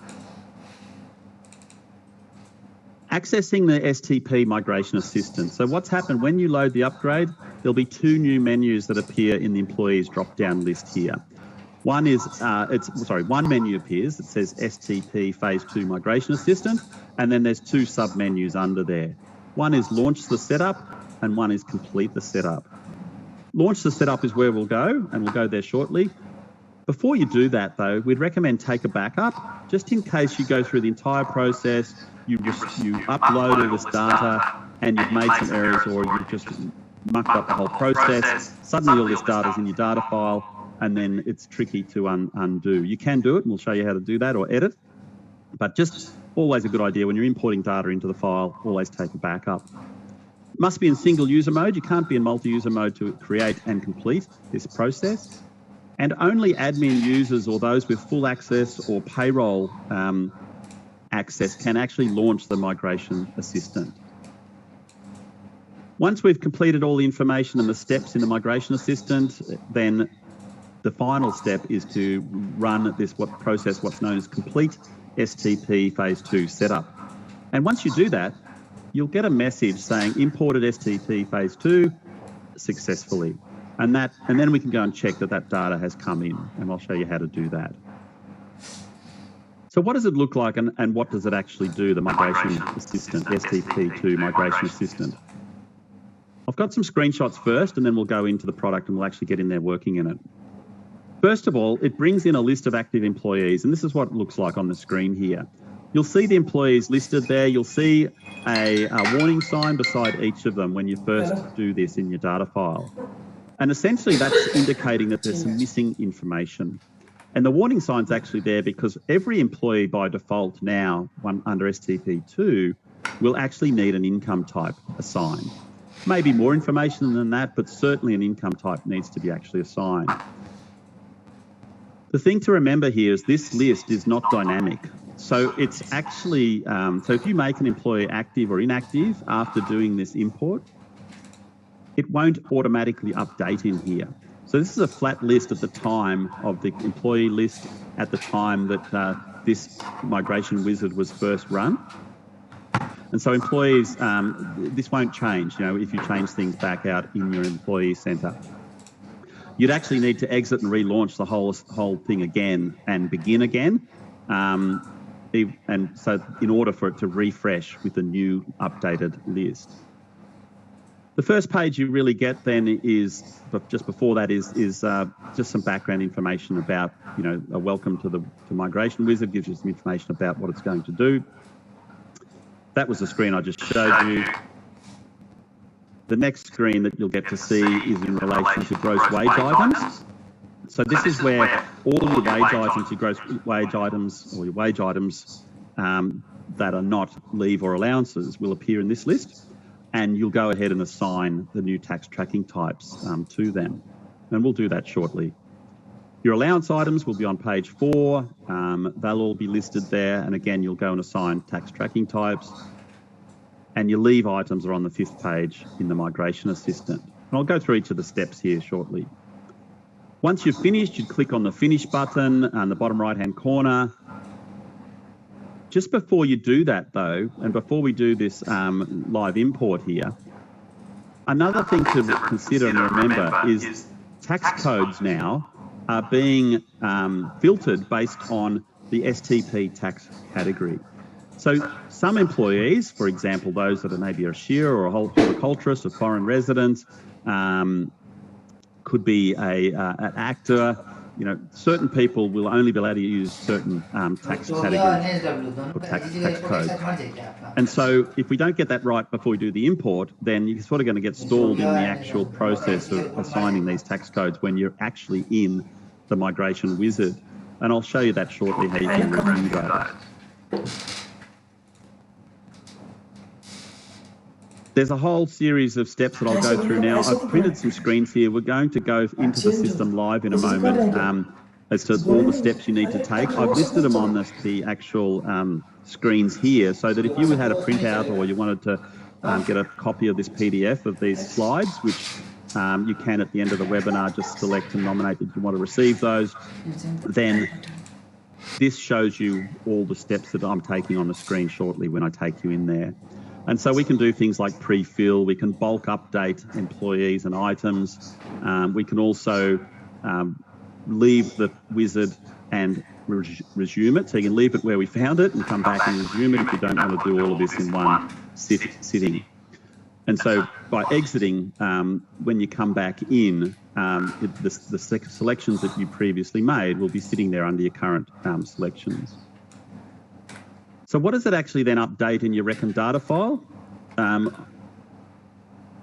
Accessing the STP Migration Assistant. So what's happened when you load the upgrade, there'll be two new menus that appear in the employees drop-down list here. One menu appears that says STP Phase 2 Migration Assistant, and then there's two sub-menus under there. One is Launch the Setup, and one is Complete the Setup. Launch the Setup is where we'll go, and we'll go there shortly. Before you do that, though, we'd recommend take a backup, just in case you go through the entire process, you upload all this data, and you've made some errors, or you've just mucked up the whole process. Suddenly all this data's in your data file, and then it's tricky to undo. You can do it, and we'll show you how to do that or edit, but just always a good idea when you're importing data into the file, always take a backup. It must be in single user mode. You can't be in multi-user mode to create and complete this process. And only admin users or those with full access or payroll access can actually launch the Migration Assistant. Once we've completed all the information and the steps in the Migration Assistant, then the final step is to run this what's known as Complete STP Phase 2 Setup. And once you do that, you'll get a message saying imported STP Phase 2 successfully. And then we can go and check that data has come in, and I'll show you how to do that. So what does it look like, and what does it actually do, the Migration Assistant, STP2 Migration Assistant? I've got some screenshots first, and then we'll go into the product and we'll actually get in there working in it. First of all, it brings in a list of active employees, and this is what it looks like on the screen here. You'll see the employees listed there. You'll see a warning sign beside each of them when you first do this in your data file. And essentially that's indicating that there's some missing information. And the warning sign's actually there because every employee by default now, under STP2, will actually need an income type assigned. Maybe more information than that, but certainly an income type needs to be actually assigned. The thing to remember here is this list is not dynamic. So it's actually, so if you make an employee active or inactive after doing this import, it won't automatically update in here. So this is a flat list at the time of the employee list at the time that this migration wizard was first run. And so employees, this won't change, if you change things back out in your employee center. You'd actually need to exit and relaunch the whole thing again and begin again. And so in order for it to refresh with a new updated list. The first page you really get then is, but just before that is just some background information about, a welcome to the Migration Wizard, gives you some information about what it's going to do. That was the screen I just showed you. The next screen that you'll get to see is in relation to gross wage items. So this is where all your wage items, your gross wage items, or your wage items that are not leave or allowances will appear in this list. And you'll go ahead and assign the new tax tracking types to them. And we'll do that shortly. Your allowance items will be on page 4. They'll all be listed there. And again, you'll go and assign tax tracking types. And your leave items are on the 5th page in the Migration Assistant. And I'll go through each of the steps here shortly. Once you've finished, you click on the Finish button on the bottom right-hand corner. Just before you do that, though, and before we do this live import here, another thing to consider and remember is tax codes now are being filtered based on the STP tax category. So some employees, for example, those that are maybe a shearer or a horticulturist, a foreign resident, could be an actor. Certain people will only be allowed to use certain tax categories or tax codes. And so if we don't get that right before we do the import, then you're sort of going to get stalled in the actual process of assigning these tax codes when you're actually in the Migration Wizard. And I'll show you that shortly, how you can review that. There's a whole series of steps that I'll go through now. I've printed some screens here. We're going to go into the system live in a moment as to all the steps you need to take. I've listed them on the actual screens here so that if you had a printout or you wanted to get a copy of this PDF of these slides, which you can at the end of the webinar just select and nominate that you want to receive those, then this shows you all the steps that I'm taking on the screen shortly when I take you in there. And so we can do things like pre-fill, we can bulk update employees and items. We can also leave the wizard and resume it. So you can leave it where we found it and come back and resume it if you don't want to do all of this in one sitting. And so by exiting, when you come back in, the selections that you previously made will be sitting there under your current selections. So what does it actually then update in your Reckon data file?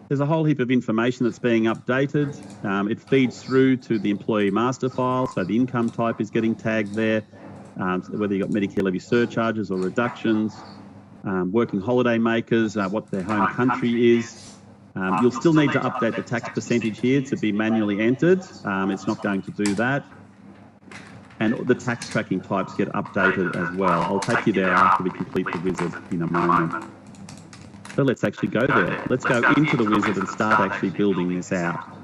There's a whole heap of information that's being updated. It feeds through to the employee master file, so the income type is getting tagged there, whether you've got Medicare levy surcharges or reductions, working holiday makers, what their home country is. You'll still need to update the tax percentage here to be manually entered. It's not going to do that. And the tax tracking types get updated as well. I'll take you there after we complete the wizard in a moment. So let's actually go there. Let's go into the wizard and start actually building this out.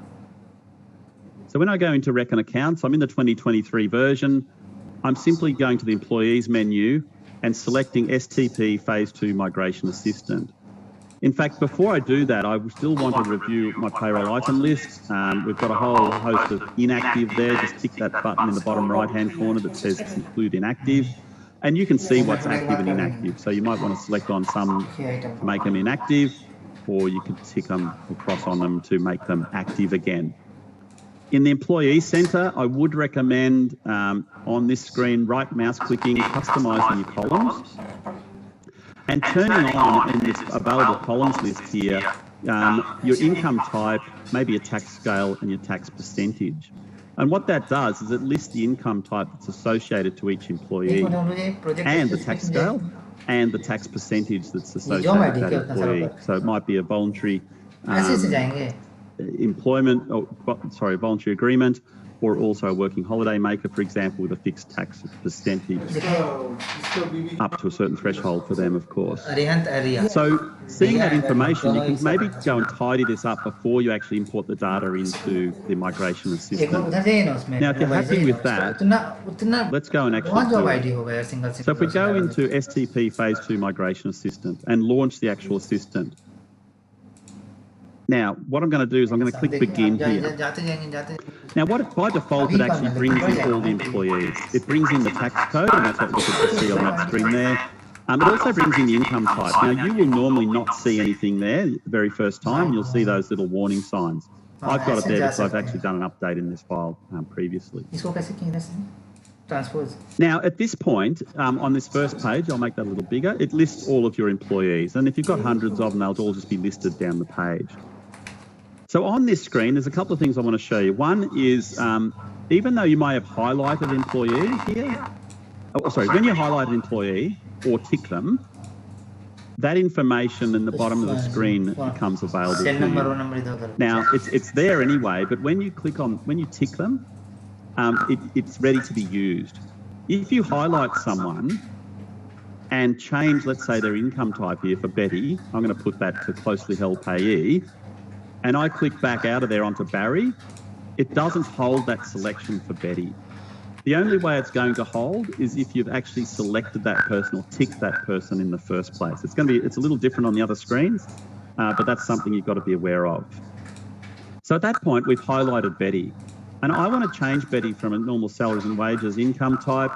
So when I go into Reckon Accounts, I'm in the 2023 version. I'm simply going to the Employees menu and selecting STP Phase 2 Migration Assistant. In fact, before I do that, I still want to review my payroll item list. We've got a whole host of inactive there. Just tick that button in the bottom right-hand corner that says Include Inactive. And you can see what's active and inactive. So you might want to select on some to make them inactive, or you could tick them or cross on them to make them active again. In the Employee Centre, I would recommend on this screen, right mouse clicking, customising your columns, and turning on in this available columns list here, your income type, maybe your tax scale and your tax percentage. And what that does is it lists the income type that's associated to each employee and the tax scale and the tax percentage that's associated with that employee. So it might be a voluntary voluntary agreement, or also a working holiday maker, for example, with a fixed tax percentage up to a certain threshold for them, of course. So seeing that information, you can maybe go and tidy this up before you actually import the data into the migration assistant. Now, if you're happy with that, let's go and actually do it. So if we go into STP Phase 2 Migration Assistant and launch the actual assistant. Now, what I'm going to do is I'm going to click Begin here. Now, by default, it actually brings in all the employees. It brings in the tax code, and that's what we can see on that screen there. It also brings in the income type. Now, you will normally not see anything there the very first time. You'll see those little warning signs. I've got it there because I've actually done an update in this file previously. Now, at this point, on this first page, I'll make that a little bigger, it lists all of your employees. And if you've got hundreds of them, they'll all just be listed down the page. So on this screen, there's a couple of things I want to show you. One is, even though you may have highlighted employee here, when you highlight an employee or tick them, that information in the bottom of the screen becomes available to you. Now, it's there anyway, but when you tick them, it's ready to be used. If you highlight someone and change, let's say, their income type here for Betty, I'm going to put that to closely held payee, and I click back out of there onto Barry, it doesn't hold that selection for Betty. The only way it's going to hold is if you've actually selected that person or ticked that person in the first place. It's a little different on the other screens, but that's something you've got to be aware of. So at that point, we've highlighted Betty. And I want to change Betty from a normal salaries and wages income type.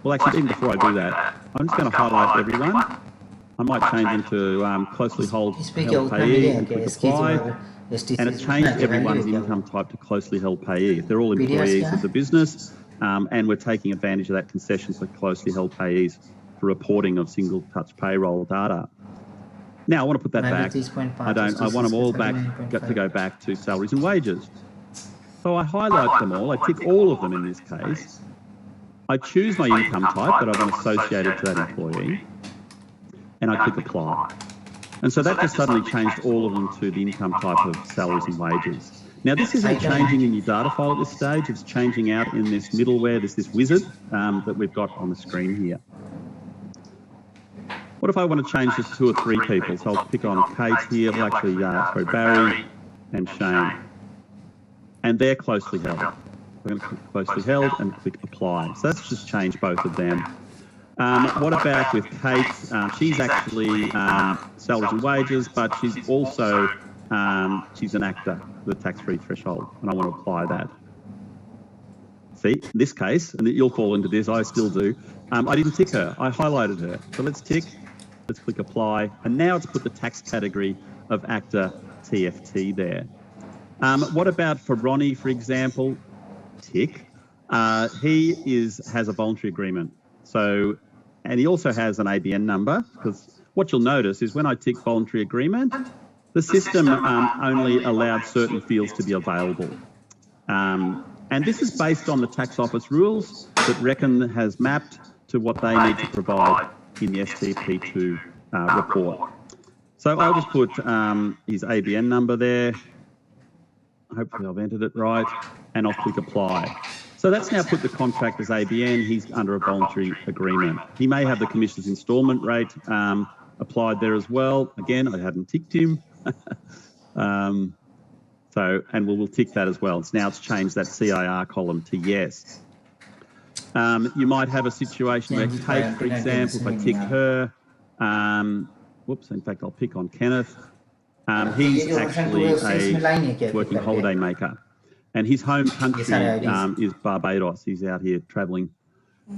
Well, actually, even before I do that, I'm just going to highlight everyone. I might change them to closely held payee and click apply. And it's changed everyone's income type to closely held payee. If they're all employees of the business, and we're taking advantage of that concession for closely held payees for reporting of single touch payroll data. Now I want to put that back. I want them all back to go back to salaries and wages. So I highlight them all. I tick all of them in this case. I choose my income type that I want associated to that employee, and I click apply. And so that just suddenly changed all of them to the income type of salaries and wages. Now, this isn't changing in your data file at this stage. It's changing out in this middleware, this wizard that we've got on the screen here. What if I want to change this to 2 or 3 people? So I'll pick on Kate here, well, actually, Barry and Shane. And they're closely held. We're going to click closely held and click apply. So that's just changed both of them. What about with Kate? She's actually salaries and wages, but she's also she's an actor with a tax-free threshold, and I want to apply that. See, in this case, and you'll fall into this, I still do, I didn't tick her, I highlighted her. So let's tick, let's click apply, and now it's put the tax category of actor TFT there. What about for Ronnie, for example? Tick. He has a voluntary agreement. So, and he also has an ABN number, because what you'll notice is when I tick voluntary agreement, the system only allowed certain fields to be available. And this is based on the tax office rules that Reckon has mapped to what they need to provide in the STP2 report. So I'll just put his ABN number there. Hopefully I've entered it right, and I'll click apply. So that's now put the contract as ABN. He's under a voluntary agreement. He may have the Commission's instalment rate applied there as well. Again, I hadn't ticked him. And we'll tick that as well. Now it's changed that CIR column to yes. You might have a situation where Kate, for example, if I tick her, whoops, in fact, I'll pick on Kenneth. He's actually a working holiday maker. And his home country is Barbados. He's out here travelling.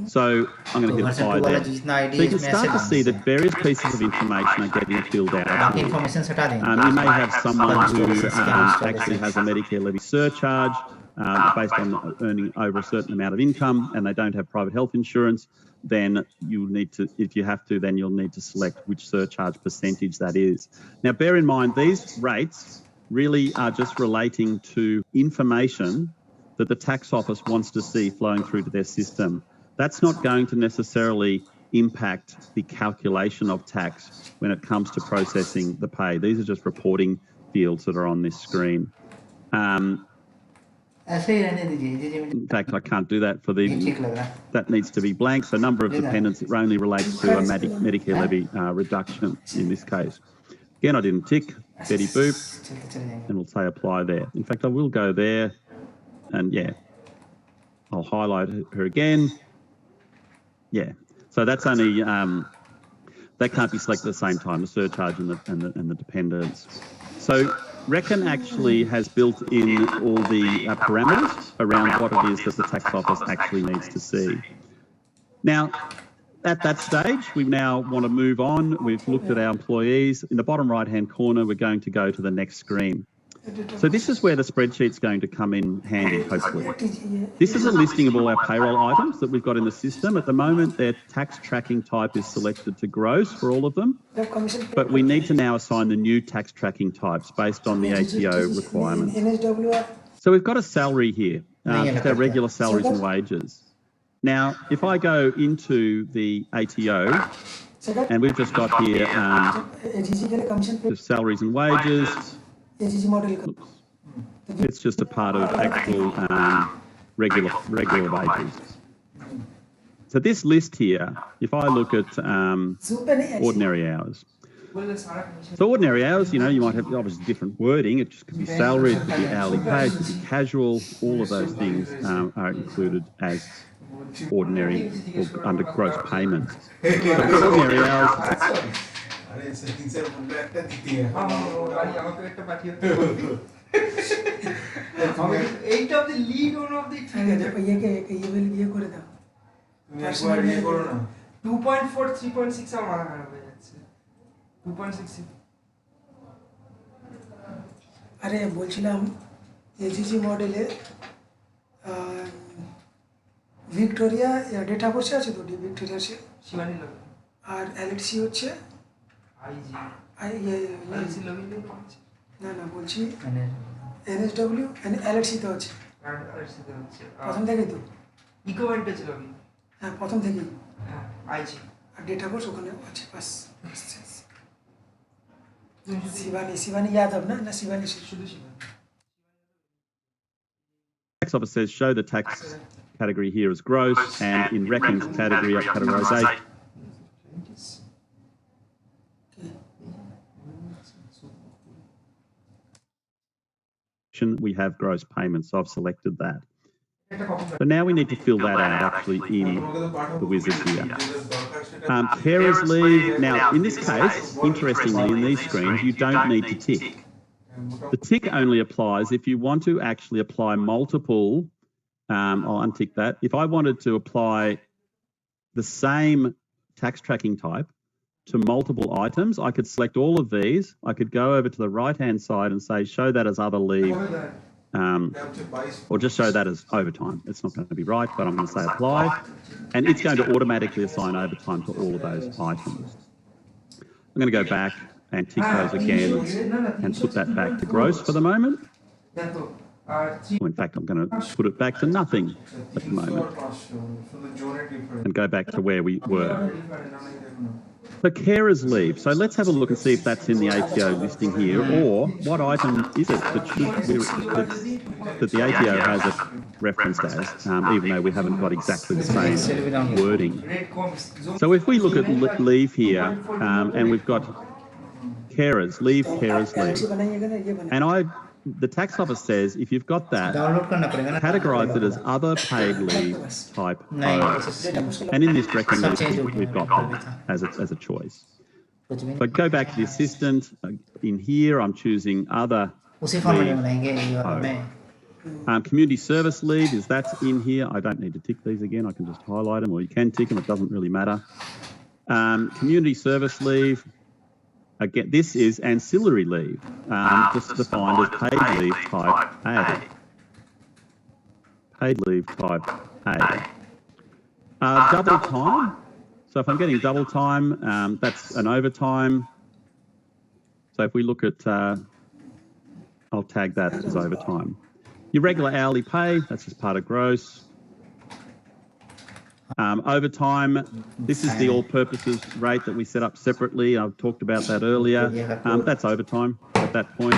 So I'm going to hit apply there. So you can start to see that various pieces of information are getting filled out. You may have someone who actually has a Medicare levy surcharge based on earning over a certain amount of income, and they don't have private health insurance. Then you need to, if you have to, then you'll need to select which surcharge percentage that is. Now, bear in mind, these rates really are just relating to information that the tax office wants to see flowing through to their system. That's not going to necessarily impact the calculation of tax when it comes to processing the pay. These are just reporting fields that are on this screen. In fact, I can't do that for the, that needs to be blank. So number of dependents, it only relates to a Medicare levy reduction in this case. Again, I didn't tick, Betty Boop, and we'll say apply there. In fact, I will go there and yeah, I'll highlight her again. Yeah, so that's only, that can't be selected at the same time, the surcharge and the dependents. So Reckon actually has built in all the parameters around what it is that the tax office actually needs to see. Now, at that stage, we now want to move on. We've looked at our employees. In the bottom right-hand corner, we're going to go to the next screen. So this is where the spreadsheet's going to come in handy, hopefully. This is a listing of all our payroll items that we've got in the system. At the moment, their tax tracking type is selected to gross for all of them, but we need to now assign the new tax tracking types based on the ATO requirements. So we've got a salary here, just our regular salaries and wages. Now, if I go into the ATO, and we've just got here the salaries and wages. Oops. It's just a part of actual regular wages. So this list here, if I look at ordinary hours. So ordinary hours, you know, you might have obviously different wording. It just could be salary, it could be hourly pay, it could be casual. All of those things are included as ordinary or under gross payments. So ordinary hours. Eight of the lead one of the 2.4 3.6 আমার হয়ে যাচ্ছে 2.6 আরে বলছিলাম এজিজি মডেলে Victoria data বসে আছে তো Victoria Shivani log আর LLC হচ্ছে আইজি আইজি লগইন না বলছি এনএসডব্লিউ এন্ড এলএলসি তো আছে এলএলসি তো আছে প্রথম থেকে তো ইকোভেন্ট আছে লগইন হ্যাঁ প্রথম থেকেই হ্যাঁ আইজি আর ডেটা বস ওখানে আছে বাস শিবানী यादव না শিবানী শুধু Shivani Tax office says show the tax category here as gross, and in Reckon's category of categorization. We have gross payments, so I've selected that. So now we need to fill that out actually in the wizard here. Carers leave. Now, in this case, interestingly, in these screens, you don't need to tick. The tick only applies if you want to actually apply multiple I'll untick that. If I wanted to apply the same tax tracking type to multiple items, I could select all of these. I could go over to the right-hand side and say, show that as other leave, or just show that as overtime. It's not going to be right, but I'm going to say apply, and it's going to automatically assign overtime to all of those items. I'm going to go back and tick those again and put that back to gross for the moment. Well, in fact, I'm going to put it back to nothing at the moment and go back to where we were. So carers leave. So let's have a look and see if that's in the ATO listing here, or what item is it that the ATO has it referenced as, even though we haven't got exactly the same wording. So if we look at leave here, and we've got carers leave, and the tax office says if you've got that, categorise it as other paid leave type O. And in this recommendation, we've got that as a choice. So go back to the assistant. In here, I'm choosing other leave O. Community service leave, is that's in here. I don't need to tick these again. I can just highlight them, or you can tick them. It doesn't really matter. Community service leave. Again, this is ancillary leave, just defined as paid leave type A. Paid leave type A. Double time. So if I'm getting double time, that's an overtime. So if we look at, I'll tag that as overtime. Your regular hourly pay, that's just part of gross. Overtime, this is the all-purposes rate that we set up separately. I've talked about that earlier. That's overtime at that point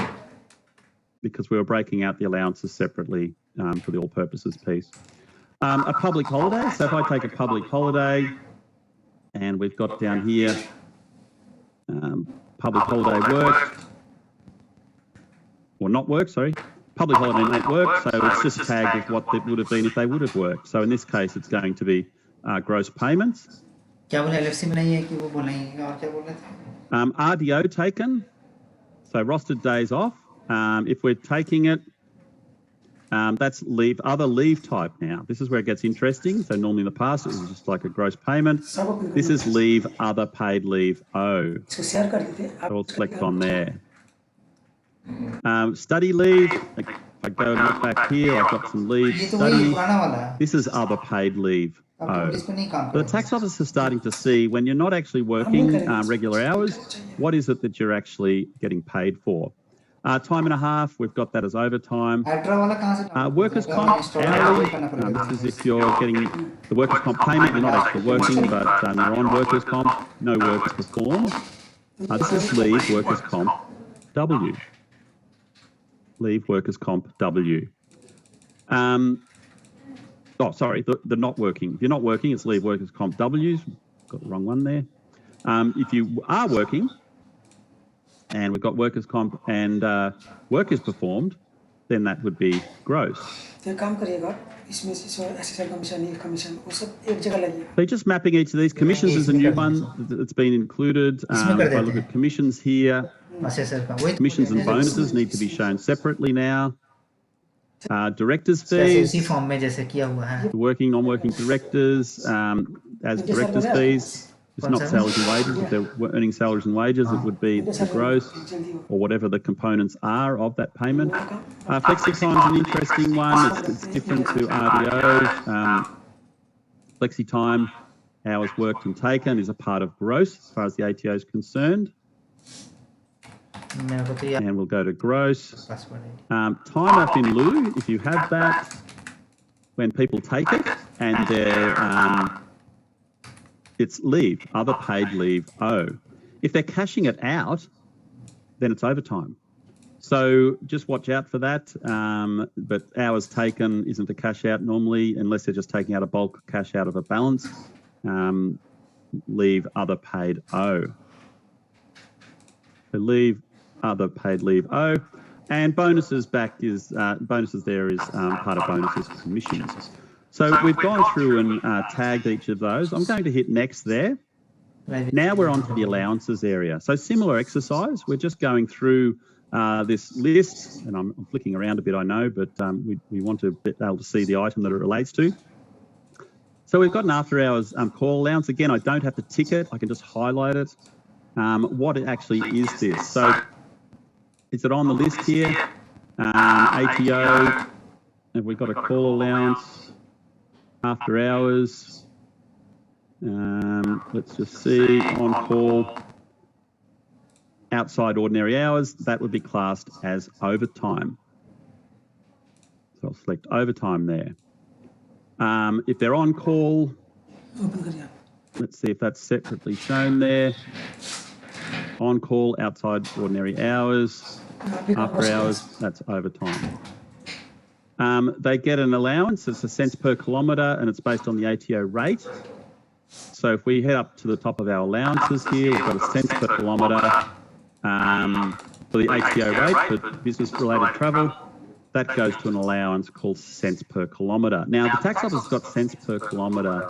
because we were breaking out the allowances separately for the all-purposes piece. A public holiday, so if I take a public holiday and we've got down here public holiday work, or not work, sorry. Public holiday not work, so it's just tagged as what it would have been if they would have worked. So in this case, it's going to be gross payments. RDO taken, so rostered days off. If we're taking it, that's leave, other leave type now. This is where it gets interesting. So normally in the past, it was just like a gross payment. This is leave, other paid leave O. So I'll select on there. Study leave, if I go and look back here, I've got some leave study. This is other paid leave O. But the tax office is starting to see when you're not actually working regular hours, what is it that you're actually getting paid for? Time and a half, we've got that as overtime. Workers' comp, hourly, this is if you're getting the workers' comp payment, you're not actually working, but you're on workers' comp, no work is performed. This is leave, workers' comp, W. Leave workers' comp W. Oh, sorry, the not working. If you're not working, it's leave workers' comp W's. Got the wrong one there. If you are working, and we've got workers' comp and work is performed, then that would be gross. So just mapping each of these. Commissions is a new one that's been included. If I look at commissions here, commissions and bonuses need to be shown separately now. Directors' fees, working, non-working directors, as directors' fees, it's not salaries and wages. If they're earning salaries and wages, it would be the gross or whatever the components are of that payment. Flexi time is an interesting one. It's different to RDO. Flexi time, hours worked and taken, is a part of gross as far as the ATO is concerned. And we'll go to gross. Time off in lieu, if you have that, when people take it, and they're, it's leave, other paid leave O. If they're cashing it out, then it's overtime. So just watch out for that. But hours taken isn't a cash out normally, unless they're just taking out a bulk cash out of a balance. Leave, other paid O. So leave, other paid leave O, and bonuses back is bonuses there is part of bonuses for commissions. So we've gone through and tagged each of those. I'm going to hit next there. Now we're on to the allowances area. So similar exercise. We're just going through this list, and I'm flicking around a bit, I know, but we want to be able to see the item that it relates to. So we've got an after hours call allowance. Again, I don't have to tick it. I can just highlight it. What it actually is this. So is it on the list here? ATO, and we've got a call allowance, after hours. Let's just see, on call, outside ordinary hours, that would be classed as overtime. So I'll select overtime there. If they're on call, let's see if that's separately shown there. On call, outside ordinary hours, after hours, that's overtime. They get an allowance, it's a cents per kilometre, and it's based on the ATO rate. So if we head up to the top of our allowances here, we've got a cents per kilometre for the ATO rate for business-related travel. That goes to an allowance called cents per kilometre. Now, the tax office has got cents per kilometre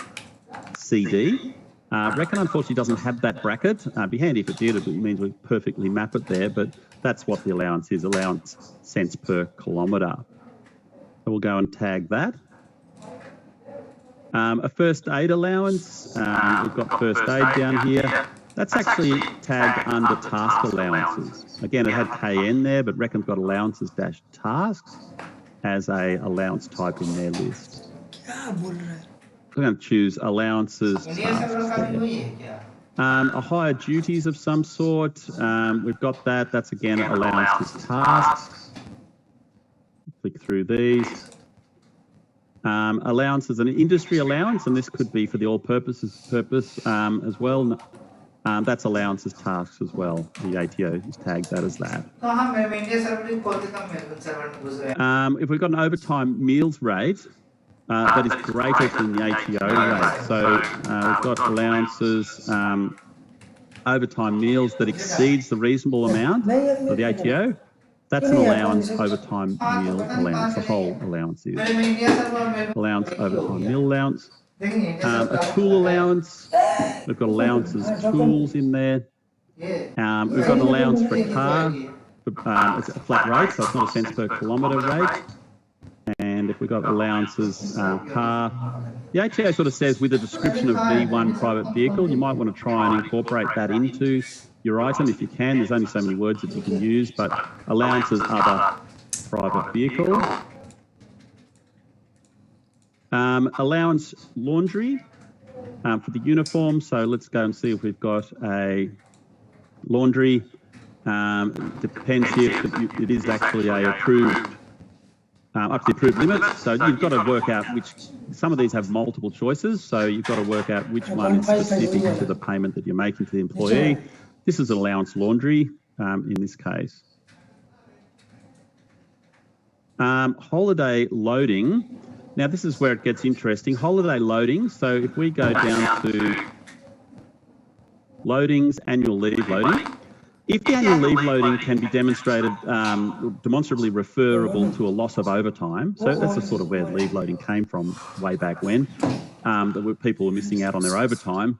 CD. Reckon, unfortunately, doesn't have that bracket. It'd be handy if it did. It means we perfectly map it there, but that's what the allowance is, allowance cents per kilometre. So we'll go and tag that. A first aid allowance, we've got first aid down here. That's actually tagged under task allowances. Again, it had KN there, but Reckon's got allowances dash tasks as a allowance type in their list. We're going to choose allowances tasks there. A higher duties of some sort, we've got that. That's again allowances tasks. Click through these. Allowances, an industry allowance, and this could be for the all-purpose as well. That's allowances tasks as well. The ATO is tagged that as that. If we've got an overtime meals rate, that is greater than the ATO rate. So we've got allowances, overtime meals that exceeds the reasonable amount for the ATO. That's an allowance overtime meal allowance, the whole allowance is. Allowance overtime meal allowance. A tool allowance, we've got allowances tools in there. We've got an allowance for a car, it's a flat rate, so it's not a cents per kilometre rate. And if we've got allowances car, the ATO sort of says with a description of V1 private vehicle, you might want to try and incorporate that into your item if you can. There's only so many words that you can use, but allowances other private vehicle. Allowance laundry for the uniform. So let's go and see if we've got a laundry. Depends here if it is actually a approved, up to the approved limit. So you've got to work out which, some of these have multiple choices. So you've got to work out which one is specific to the payment that you're making to the employee. This is allowance laundry in this case. Holiday loading. Now this is where it gets interesting. Holiday loading. So if we go down to loadings, annual leave loading. If the annual leave loading can be demonstrated, demonstrably referable to a loss of overtime, so that's the sort of where leave loading came from way back when, that people were missing out on their overtime,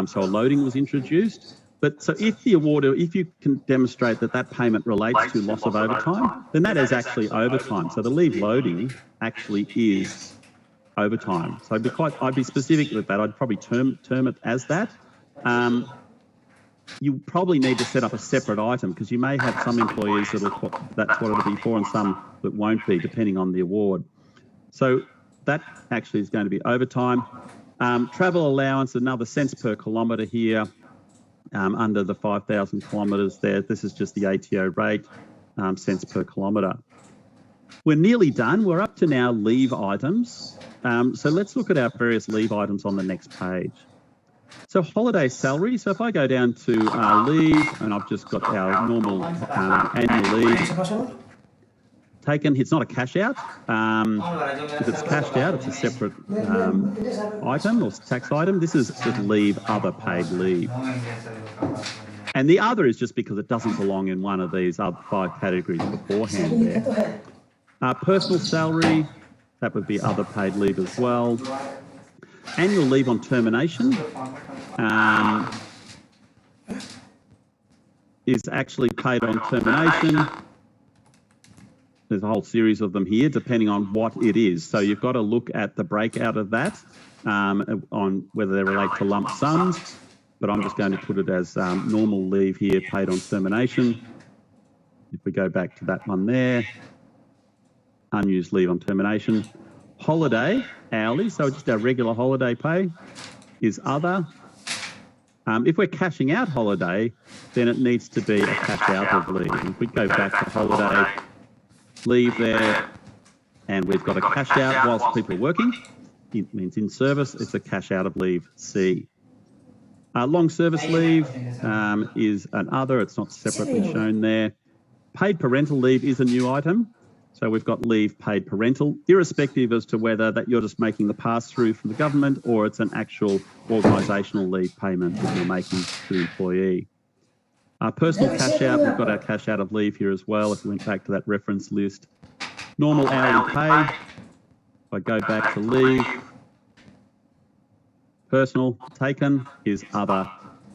so a loading was introduced. But so if the awarder, if you can demonstrate that that payment relates to loss of overtime, then that is actually overtime. So the leave loading actually is overtime. So I'd be specific with that. I'd probably term it as that. You probably need to set up a separate item because you may have some employees that's what it'll be for and some that won't be, depending on the award. So that actually is going to be overtime. Travel allowance, another cents per kilometre here. Under the 5,000 kilometres there, this is just the ATO rate, cents per kilometre. We're nearly done. We're up to now leave items. So let's look at our various leave items on the next page. So holiday salary. So if I go down to leave, and I've just got our normal annual leave taken. It's not a cash out. If it's cashed out, it's a separate item or tax item. This is just leave, other paid leave. And the other is just because it doesn't belong in one of these other 5 categories beforehand there. Personal salary, that would be other paid leave as well. Annual leave on termination. is actually paid on termination. There's a whole series of them here, depending on what it is. So you've got to look at the breakout of that on whether they relate to lump sums, but I'm just going to put it as normal leave here, paid on termination. If we go back to that one there, unused leave on termination. Holiday, hourly, so just our regular holiday pay is other. If we're cashing out holiday, then it needs to be a cash out of leave. If we go back to holiday, leave there, and we've got a cash out whilst people are working. It means in service, it's a cash out of leave C. Long service leave is an other, it's not separately shown there. Paid parental leave is a new item. So we've got leave paid parental, irrespective as to whether that you're just making the pass-through from the government or it's an actual organisational leave payment that you're making to the employee. Personal cash out, we've got our cash out of leave here as well. If we went back to that reference list. Normal hourly pay, if I go back to leave, personal taken is other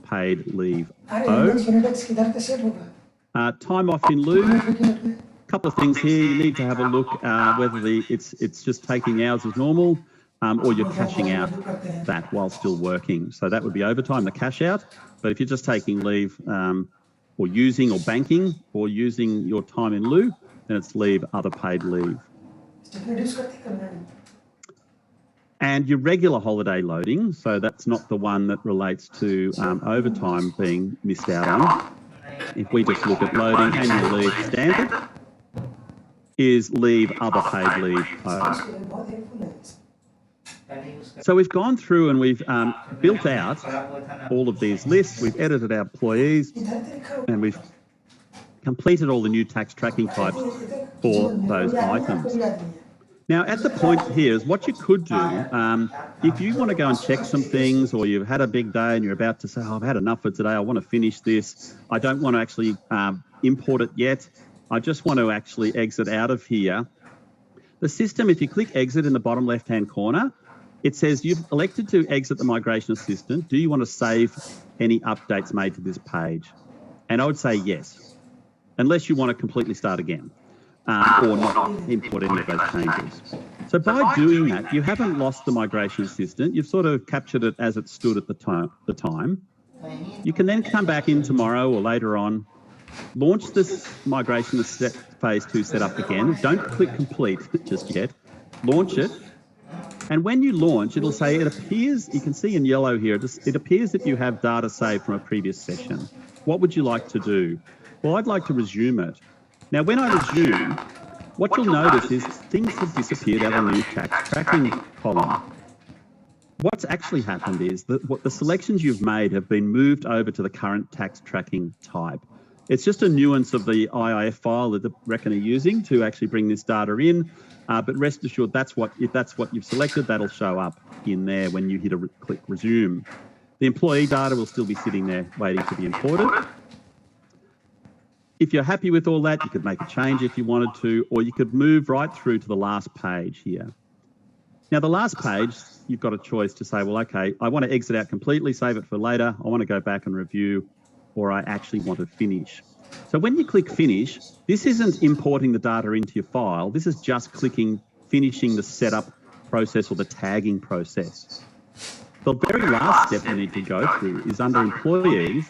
paid leave O. Time off in lieu. Couple of things here. You need to have a look whether it's just taking hours as normal or you're cashing out that while still working. So that would be overtime, the cash out. But if you're just taking leave or using or banking or using your time in lieu, then it's leave, other paid leave. And your regular holiday loading, so that's not the one that relates to overtime being missed out on. If we just look at loading annual leave standard, is leave, other paid leave O. So we've gone through and we've built out all of these lists. We've edited our employees and we've completed all the new tax tracking types for those items. Now, at the point here is what you could do, if you want to go and check some things or you've had a big day and you're about to say, oh, I've had enough for today, I want to finish this, I don't want to actually import it yet, I just want to actually exit out of here. The system, if you click exit in the bottom left-hand corner, it says you've elected to exit the migration assistant. Do you want to save any updates made to this page? And I would say yes, unless you want to completely start again or not import any of those changes. So by doing that, you haven't lost the migration assistant. You've sort of captured it as it stood at the time. You can then come back in tomorrow or later on, launch this migration phase 2 setup again. Don't click complete just yet. Launch it. And when you launch, it'll say it appears, you can see in yellow here, it appears that you have data saved from a previous session. What would you like to do? Well, I'd like to resume it. Now, when I resume, what you'll notice is things have disappeared out of the new tax tracking column. What's actually happened is that what the selections you've made have been moved over to the current tax tracking type. It's just a nuance of the IIF file that the reckon are using to actually bring this data in. But rest assured, if that's what you've selected, that'll show up in there when you hit click resume. The employee data will still be sitting there waiting to be imported. If you're happy with all that, you could make a change if you wanted to, or you could move right through to the last page here. Now, the last page, you've got a choice to say, well, okay, I want to exit out completely, save it for later. I want to go back and review, or I actually want to finish. So when you click finish, this isn't importing the data into your file. This is just finishing the setup process or the tagging process. The very last step you need to go through is under employees,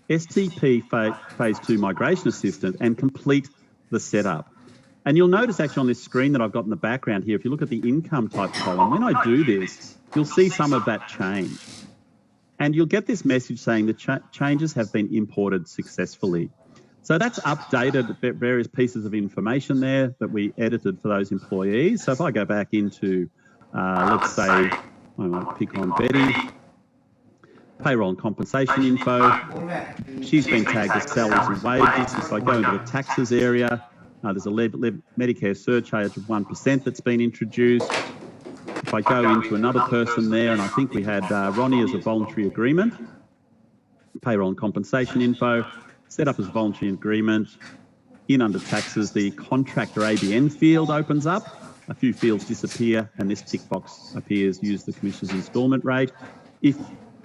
STP phase 2 migration assistant, and complete the setup. And you'll notice actually on this screen that I've got in the background here, if you look at the income type column, when I do this, you'll see some of that change. And you'll get this message saying the changes have been imported successfully. So that's updated various pieces of information there that we edited for those employees. So if I go back into, let's say, I might pick on Betty, payroll and compensation info. She's been tagged as salaries and wages. If I go into the taxes area, there's a Medicare surcharge of 1% that's been introduced. If I go into another person there, and I think we had Ronnie as a voluntary agreement, payroll and compensation info, set up as voluntary agreement. In under taxes, the contractor ABN field opens up. A few fields disappear, and this tick box appears, use the Commissioner's instalment rate. If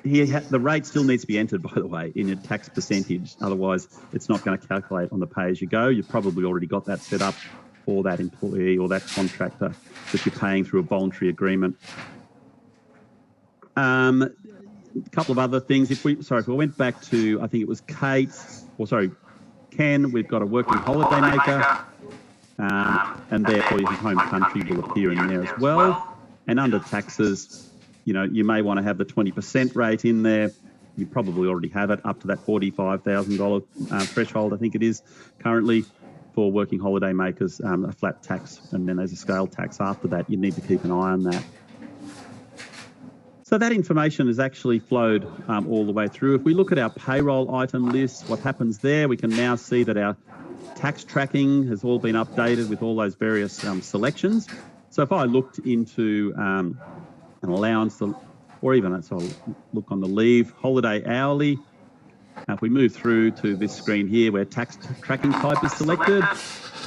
the rate still needs to be entered, by the way, in your tax percentage. Otherwise, it's not going to calculate on the pay-as-you-go. You've probably already got that set up for that employee or that contractor that you're paying through a voluntary agreement. A couple of other things. If we went back to, I think it was Ken, we've got a working holiday maker, and therefore his home country will appear in there as well. And under taxes, you know, you may want to have the 20% rate in there. You probably already have it up to that $45,000 threshold, I think it is currently, for working holiday makers, a flat tax, and then there's a scale tax after that. You need to keep an eye on that. So that information has actually flowed all the way through. If we look at our payroll item list, what happens there, we can now see that our tax tracking has all been updated with all those various selections. So if I looked into an allowance, or even so I'll look on the leave, holiday hourly. If we move through to this screen here where tax tracking type is selected,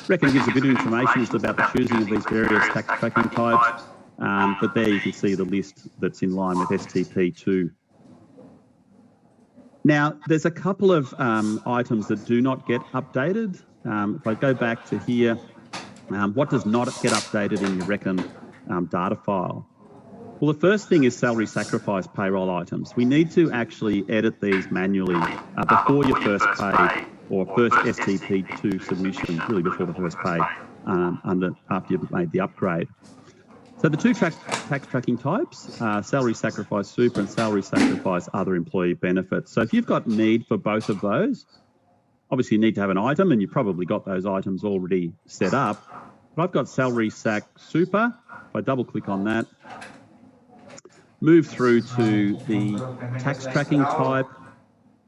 reckon it gives a bit of information just about the choosing of these various tax tracking types. But there you can see the list that's in line with STP2. Now, there's a couple of items that do not get updated. If I go back to here, what does not get updated in your Reckon data file? Well, the first thing is salary sacrifice payroll items. We need to actually edit these manually before your first pay or first STP2 submission, really before the first pay, after you've made the upgrade. So the two tax tracking types are salary sacrifice super and salary sacrifice other employee benefits. So if you've got need for both of those, obviously you need to have an item, and you've probably got those items already set up. But I've got salary sac super. If I double click on that, move through to the tax tracking type,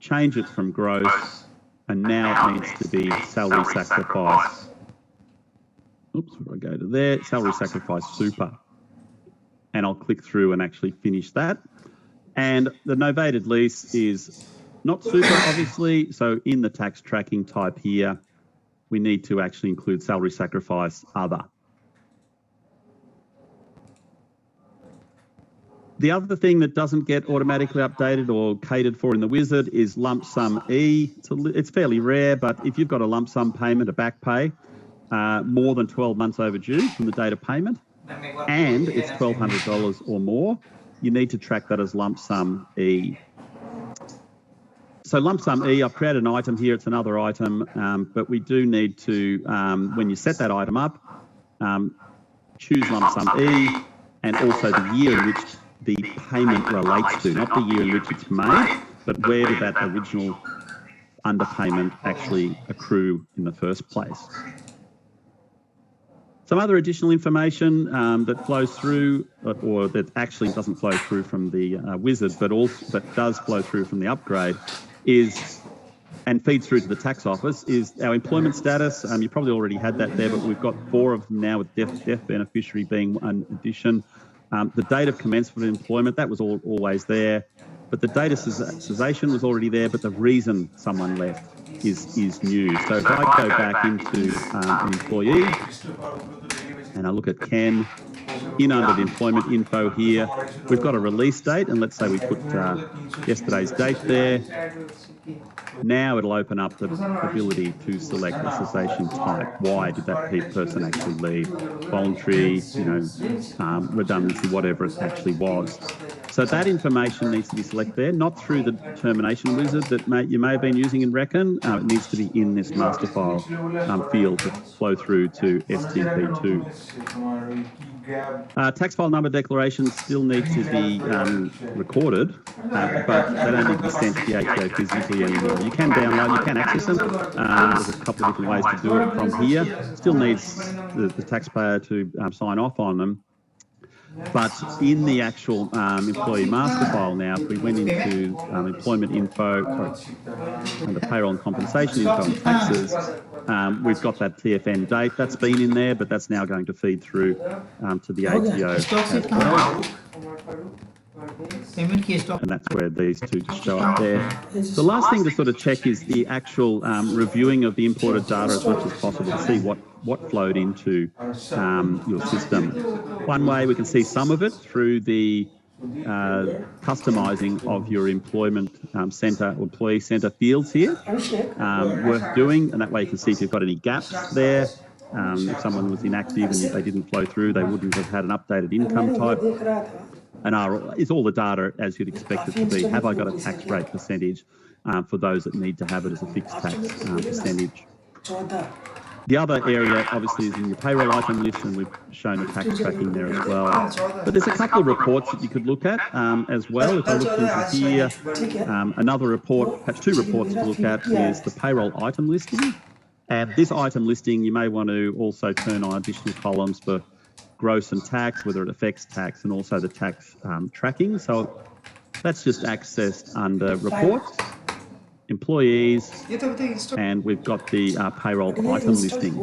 change it from gross, and now it needs to be salary sacrifice. Oops, where do I go to there? Salary sacrifice super. And I'll click through and actually finish that. And the novated lease is not super, obviously. So in the tax tracking type here, we need to actually include salary sacrifice other. The other thing that doesn't get automatically updated or catered for in the wizard is lump sum E. It's fairly rare, but if you've got a lump sum payment, a back pay, more than 12 months overdue from the date of payment, and it's $1,200 or more, you need to track that as lump sum E. So lump sum E, I've created an item here, it's another item, but we do need to, when you set that item up, choose lump sum E, and also the year in which the payment relates to, not the year in which it's made, but where did that original underpayment actually accrue in the first place. Some other additional information that flows through, or that actually doesn't flow through from the wizard, but does flow through from the upgrade, is, and feeds through to the tax office, is our employment status. You probably already had that there, but we've got 4 of them now, with death beneficiary being an addition. The date of commencement of employment, that was always there, but the date of cessation was already there, but the reason someone left is new. So if I go back into an employee and I look at Ken, in under the employment info here, we've got a release date, and let's say we put yesterday's date there. Now it'll open up the ability to select the cessation type. Why did that person actually leave? Voluntary, redundancy, whatever it actually was. So that information needs to be selected there, not through the termination wizard that you may have been using in Reckon. It needs to be in this master file field to flow through to STP2. Tax file number declarations still need to be recorded, but they don't need to be sent to the ATO physically anymore. You can download, you can access them. There's a couple of different ways to do it from here. Still needs the taxpayer to sign off on them. But in the actual employee master file now, if we went into employment info, and the payroll and compensation info and taxes, we've got that TFN date. That's been in there, but that's now going to feed through to the ATO as well. And that's where these two show up there. The last thing to sort of check is the actual reviewing of the imported data as much as possible to see what flowed into your system. One way we can see some of it through the customizing of your employment centre, employee centre fields here worth doing, and that way you can see if you've got any gaps there. If someone was inactive and they didn't flow through, they wouldn't have had an updated income type. And is all the data as you'd expect it to be. Have I got a tax rate percentage for those that need to have it as a fixed tax percentage? The other area, obviously, is in your payroll item list, and we've shown the tax tracking there as well. But there's a couple of reports that you could look at as well. If I look into here, another report, perhaps two reports to look at, is the payroll item listing. And this item listing, you may want to also turn on additional columns for gross and tax, whether it affects tax, and also the tax tracking. So that's just accessed under reports, employees, and we've got the payroll item listing.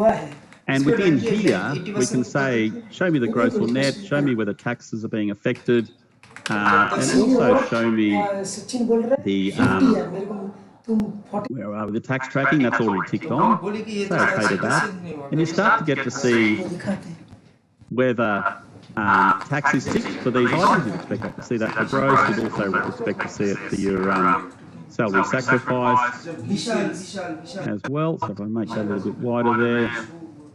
And within here, we can say, show me the gross or net, show me whether taxes are being affected, and also show me the where are we? The tax tracking, that's already ticked on. So okay to that. And you start to get to see whether tax is ticked for these items. You'd expect to see that for gross. You'd also expect to see it for your salary sacrifice as well. So if I make that a little bit wider there, you've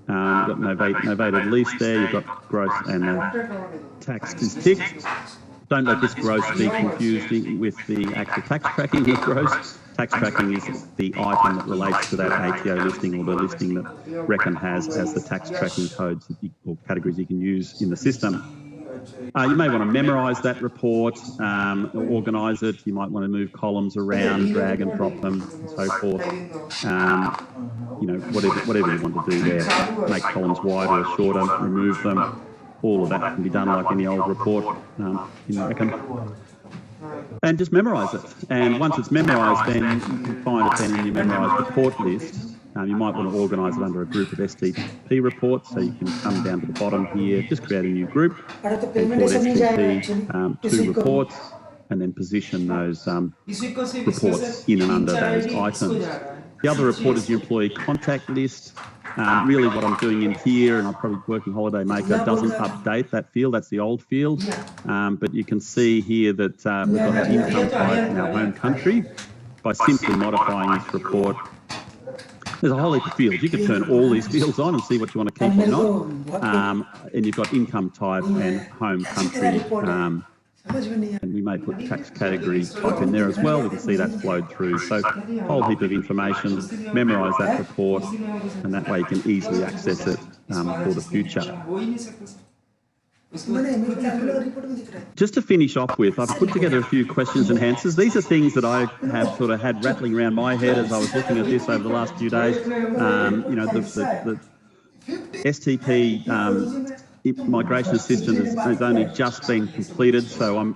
got novated lease there, you've got gross and tax is ticked. Don't let this gross be confused with the actual tax tracking of gross. Tax tracking is the item that relates to that ATO listing, or the listing that Reckon has as the tax tracking codes or categories you can use in the system. You may want to memorise that report, or organise it. You might want to move columns around, drag and drop them, and so forth. Whatever you want to do there. Make columns wider or shorter, remove them. All of that can be done like any old report in Reckon. And just memorise it. And once it's memorised, then you can find it then in your memorised report list. You might want to organise it under a group of STP reports, so you can come down to the bottom here, just create a new group, and call STP 2 reports, and then position those reports in and under those items. The other report is your employee contact list. Really what I'm doing in here, and I'm probably working Holiday Maker, doesn't update that field. That's the old field. But you can see here that we've got an income type in our home country. By simply modifying this report, there's a whole heap of fields. You can turn all these fields on and see what you want to keep or not. And you've got income type and home country. And we may put tax category type in there as well. We can see that's flowed through. So a whole heap of information, memorise that report, and that way you can easily access it for the future. Just to finish off with, I've put together a few questions and answers. These are things that I have sort of had rattling around my head as I was looking at this over the last few days. The STP migration assistant has only just been completed, so I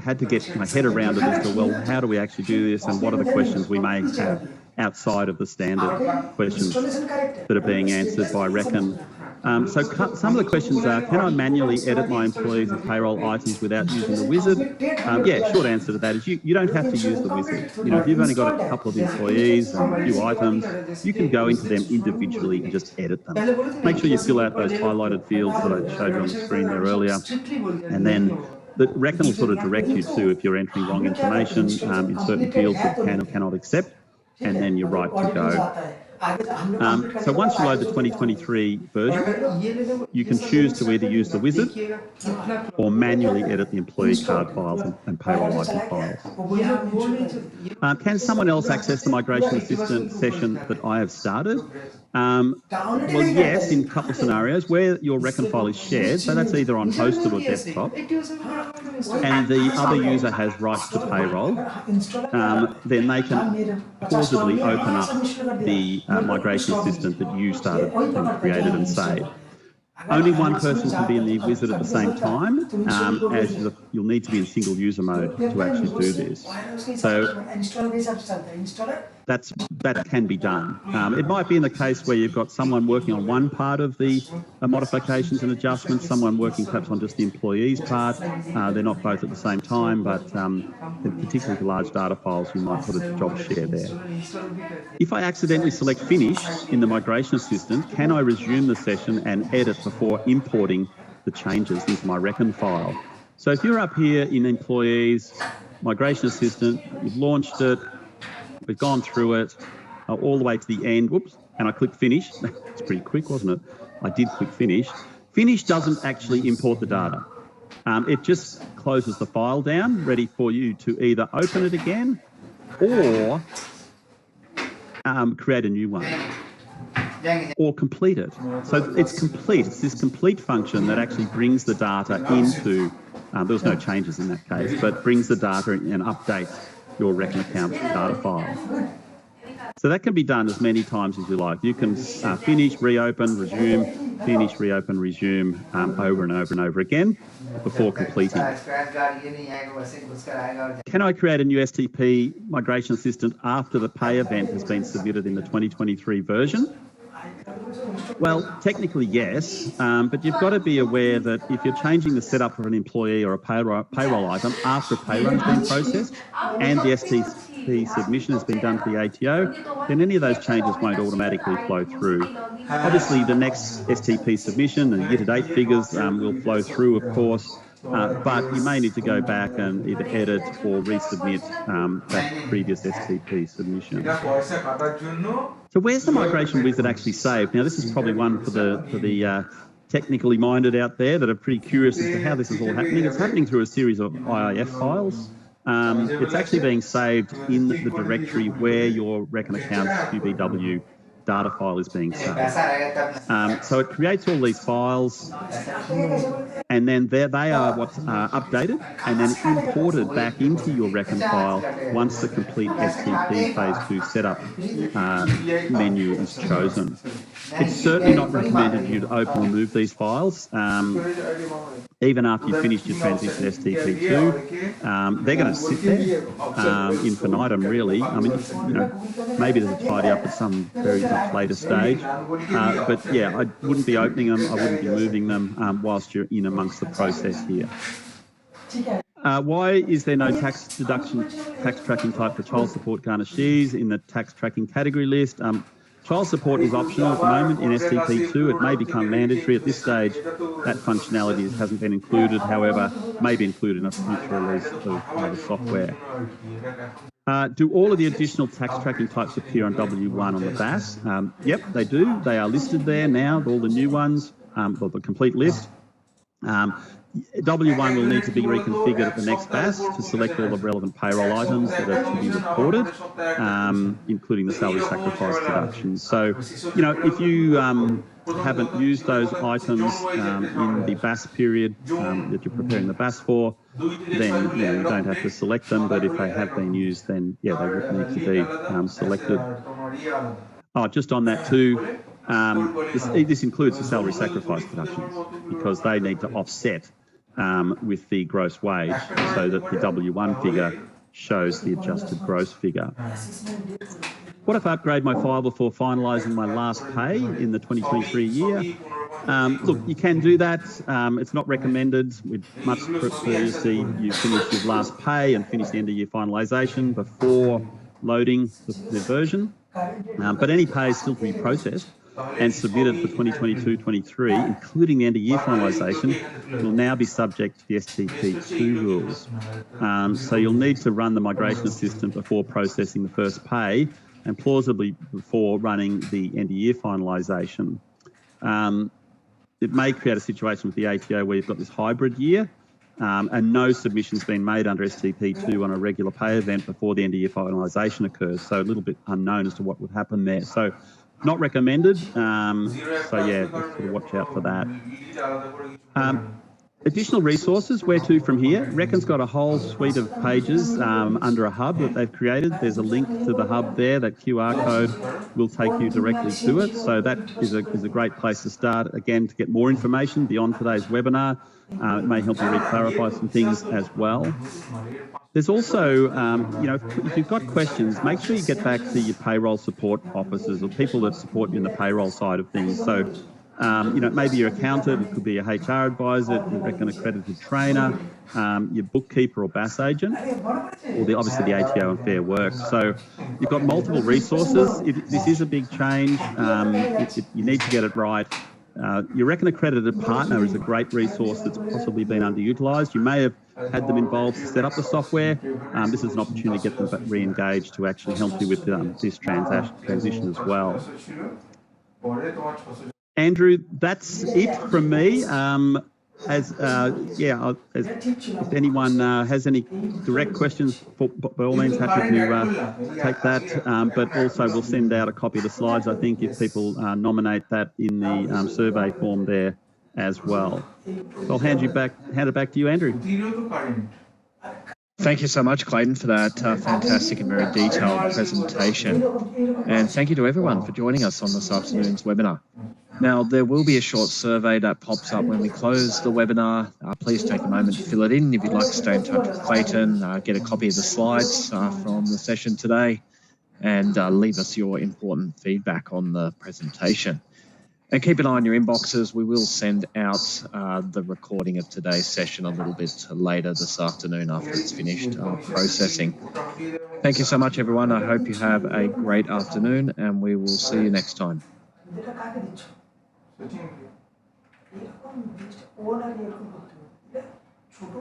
had to get my head around it as to, well, how do we actually do this, and what are the questions we may have outside of the standard questions that are being answered by Reckon. So some of the questions are, can I manually edit my employees and payroll items without using the wizard? Yeah, short answer to that is you don't have to use the wizard. If you've only got a couple of employees and a few items, you can go into them individually and just edit them. Make sure you fill out those highlighted fields that I showed you on the screen there earlier, and then the Reckon will sort of direct you to if you're entering wrong information in certain fields that can or cannot accept, and then you're right to go. So once you load the 2023 version, you can choose to either use the wizard or manually edit the employee card files and payroll item files. Can someone else access the migration assistant session that I have started? Well, yes, in a couple of scenarios where your Reckon file is shared, so that's either on hosted or desktop, and the other user has rights to payroll, then they can plausibly open up the migration assistant that you started and created and saved. Only one person can be in the wizard at the same time, as you'll need to be in single user mode to actually do this. So that can be done. It might be in the case where you've got someone working on one part of the modifications and adjustments, someone working perhaps on just the employee's part. They're not both at the same time, but particularly for large data files, you might put a job share there. If I accidentally select Finish in the Migration Assistant, can I resume the session and edit before importing the changes into my Reckon file? So if you're up here in Employees, Migration Assistant, you've launched it, we've gone through it all the way to the end, whoops, and I click Finish. It's pretty quick, wasn't it? I did click Finish. Finish doesn't actually import the data. It just closes the file down, ready for you to either open it again or create a new one or complete it. So it's complete. It's this complete function that actually brings the data into, there was no changes in that case, but brings the data and updates your Reckon account data file. So that can be done as many times as you like. You can finish, reopen, resume, finish, reopen, resume over and over and over again before completing. Can I create a new STP Migration Assistant after the pay event has been submitted in the 2023 version? Well, technically yes, but you've got to be aware that if you're changing the setup of an employee or a payroll item after a pay run's been processed and the STP submission has been done to the ATO, then any of those changes won't automatically flow through. Obviously, the next STP submission and year-to-date figures will flow through, of course, but you may need to go back and either edit or resubmit that previous STP submission. So where's the migration wizard actually saved? Now, this is probably one for the technically minded out there that are pretty curious as to how this is all happening. It's happening through a series of IIF files. It's actually being saved in the directory where your Reckon Accounts QBW data file is being saved. So it creates all these files, and then they are what's updated and then imported back into your Reckon file once the complete STP Phase 2 setup menu is chosen. It's certainly not recommended you to open and move these files. Even after you've finished your transition STP2, they're going to sit there infinitum, really. I mean, you know, maybe there's a tidy up at some very much later stage. But yeah, I wouldn't be opening them, I wouldn't be moving them whilst you're in amongst the process here. Why is there no tax deduction, tax tracking type for child support garnishees in the tax tracking category list? Child support is optional at the moment in STP2. It may become mandatory at this stage. That functionality hasn't been included, however, may be included in a future release of the software. Do all of the additional tax tracking types appear on W1 on the BAS? Yep, they do. They are listed there now, all the new ones, the complete list. W1 will need to be reconfigured at the next BAS to select all the relevant payroll items that are to be reported, including the salary sacrifice deductions. So, you know, if you haven't used those items in the BAS period that you're preparing the BAS for, then you don't have to select them. But if they have been used, then yeah, they would need to be selected. Oh, just on that too, this includes the salary sacrifice deductions because they need to offset with the gross wage so that the W1 figure shows the adjusted gross figure. What if I upgrade my file before finalising my last pay in the 2023 year? Look, you can do that. It's not recommended. We'd much prefer you see you finish your last pay and finish the end of year finalisation before loading the version. But any pay is still to be processed and submitted for 2022-23, including the end of year finalisation, will now be subject to the STP2 rules. So you'll need to run the migration assistant before processing the first pay and plausibly before running the end of year finalisation. It may create a situation with the ATO where you've got this hybrid year and no submission's been made under STP2 on a regular pay event before the end of year finalisation occurs. So a little bit unknown as to what would happen there. So not recommended. So yeah, sort of watch out for that. Additional resources, where to from here? Reckon's got a whole suite of pages under a hub that they've created. There's a link to the hub there. That QR code will take you directly to it. So that is a great place to start, again, to get more information beyond today's webinar. It may help you re-clarify some things as well. There's also, you know, if you've got questions, make sure you get back to your payroll support officers or people that support you in the payroll side of things. So, you know, maybe your accountant, it could be your HR advisor, an accredited trainer, your bookkeeper or BAS agent, or obviously the ATO and Fair Work. So you've got multiple resources. This is a big change. You need to get it right. Your Reckon Accredited Partner is a great resource that's possibly been underutilised. You may have had them involved to set up the software. This is an opportunity to get them re-engaged to actually help you with this transition as well. Andrew, that's it from me. If anyone has any direct questions, by all means, happy to take that. But also, we'll send out a copy of the slides, I think, if people nominate that in the survey form there as well. So I'll hand it back to you, Andrew. Thank you so much, Clayton, for that fantastic and very detailed presentation. And thank you to everyone for joining us on this afternoon's webinar. Now, there will be a short survey that pops up when we close the webinar. Please take a moment to fill it in. If you'd like to stay in touch with Clayton, get a copy of the slides from the session today, and leave us your important feedback on the presentation. And keep an eye on your inboxes. We will send out the recording of today's session a little bit later this afternoon after it's finished processing. Thank you so much, everyone. I hope you have a great afternoon, and we will see you next time. ছোট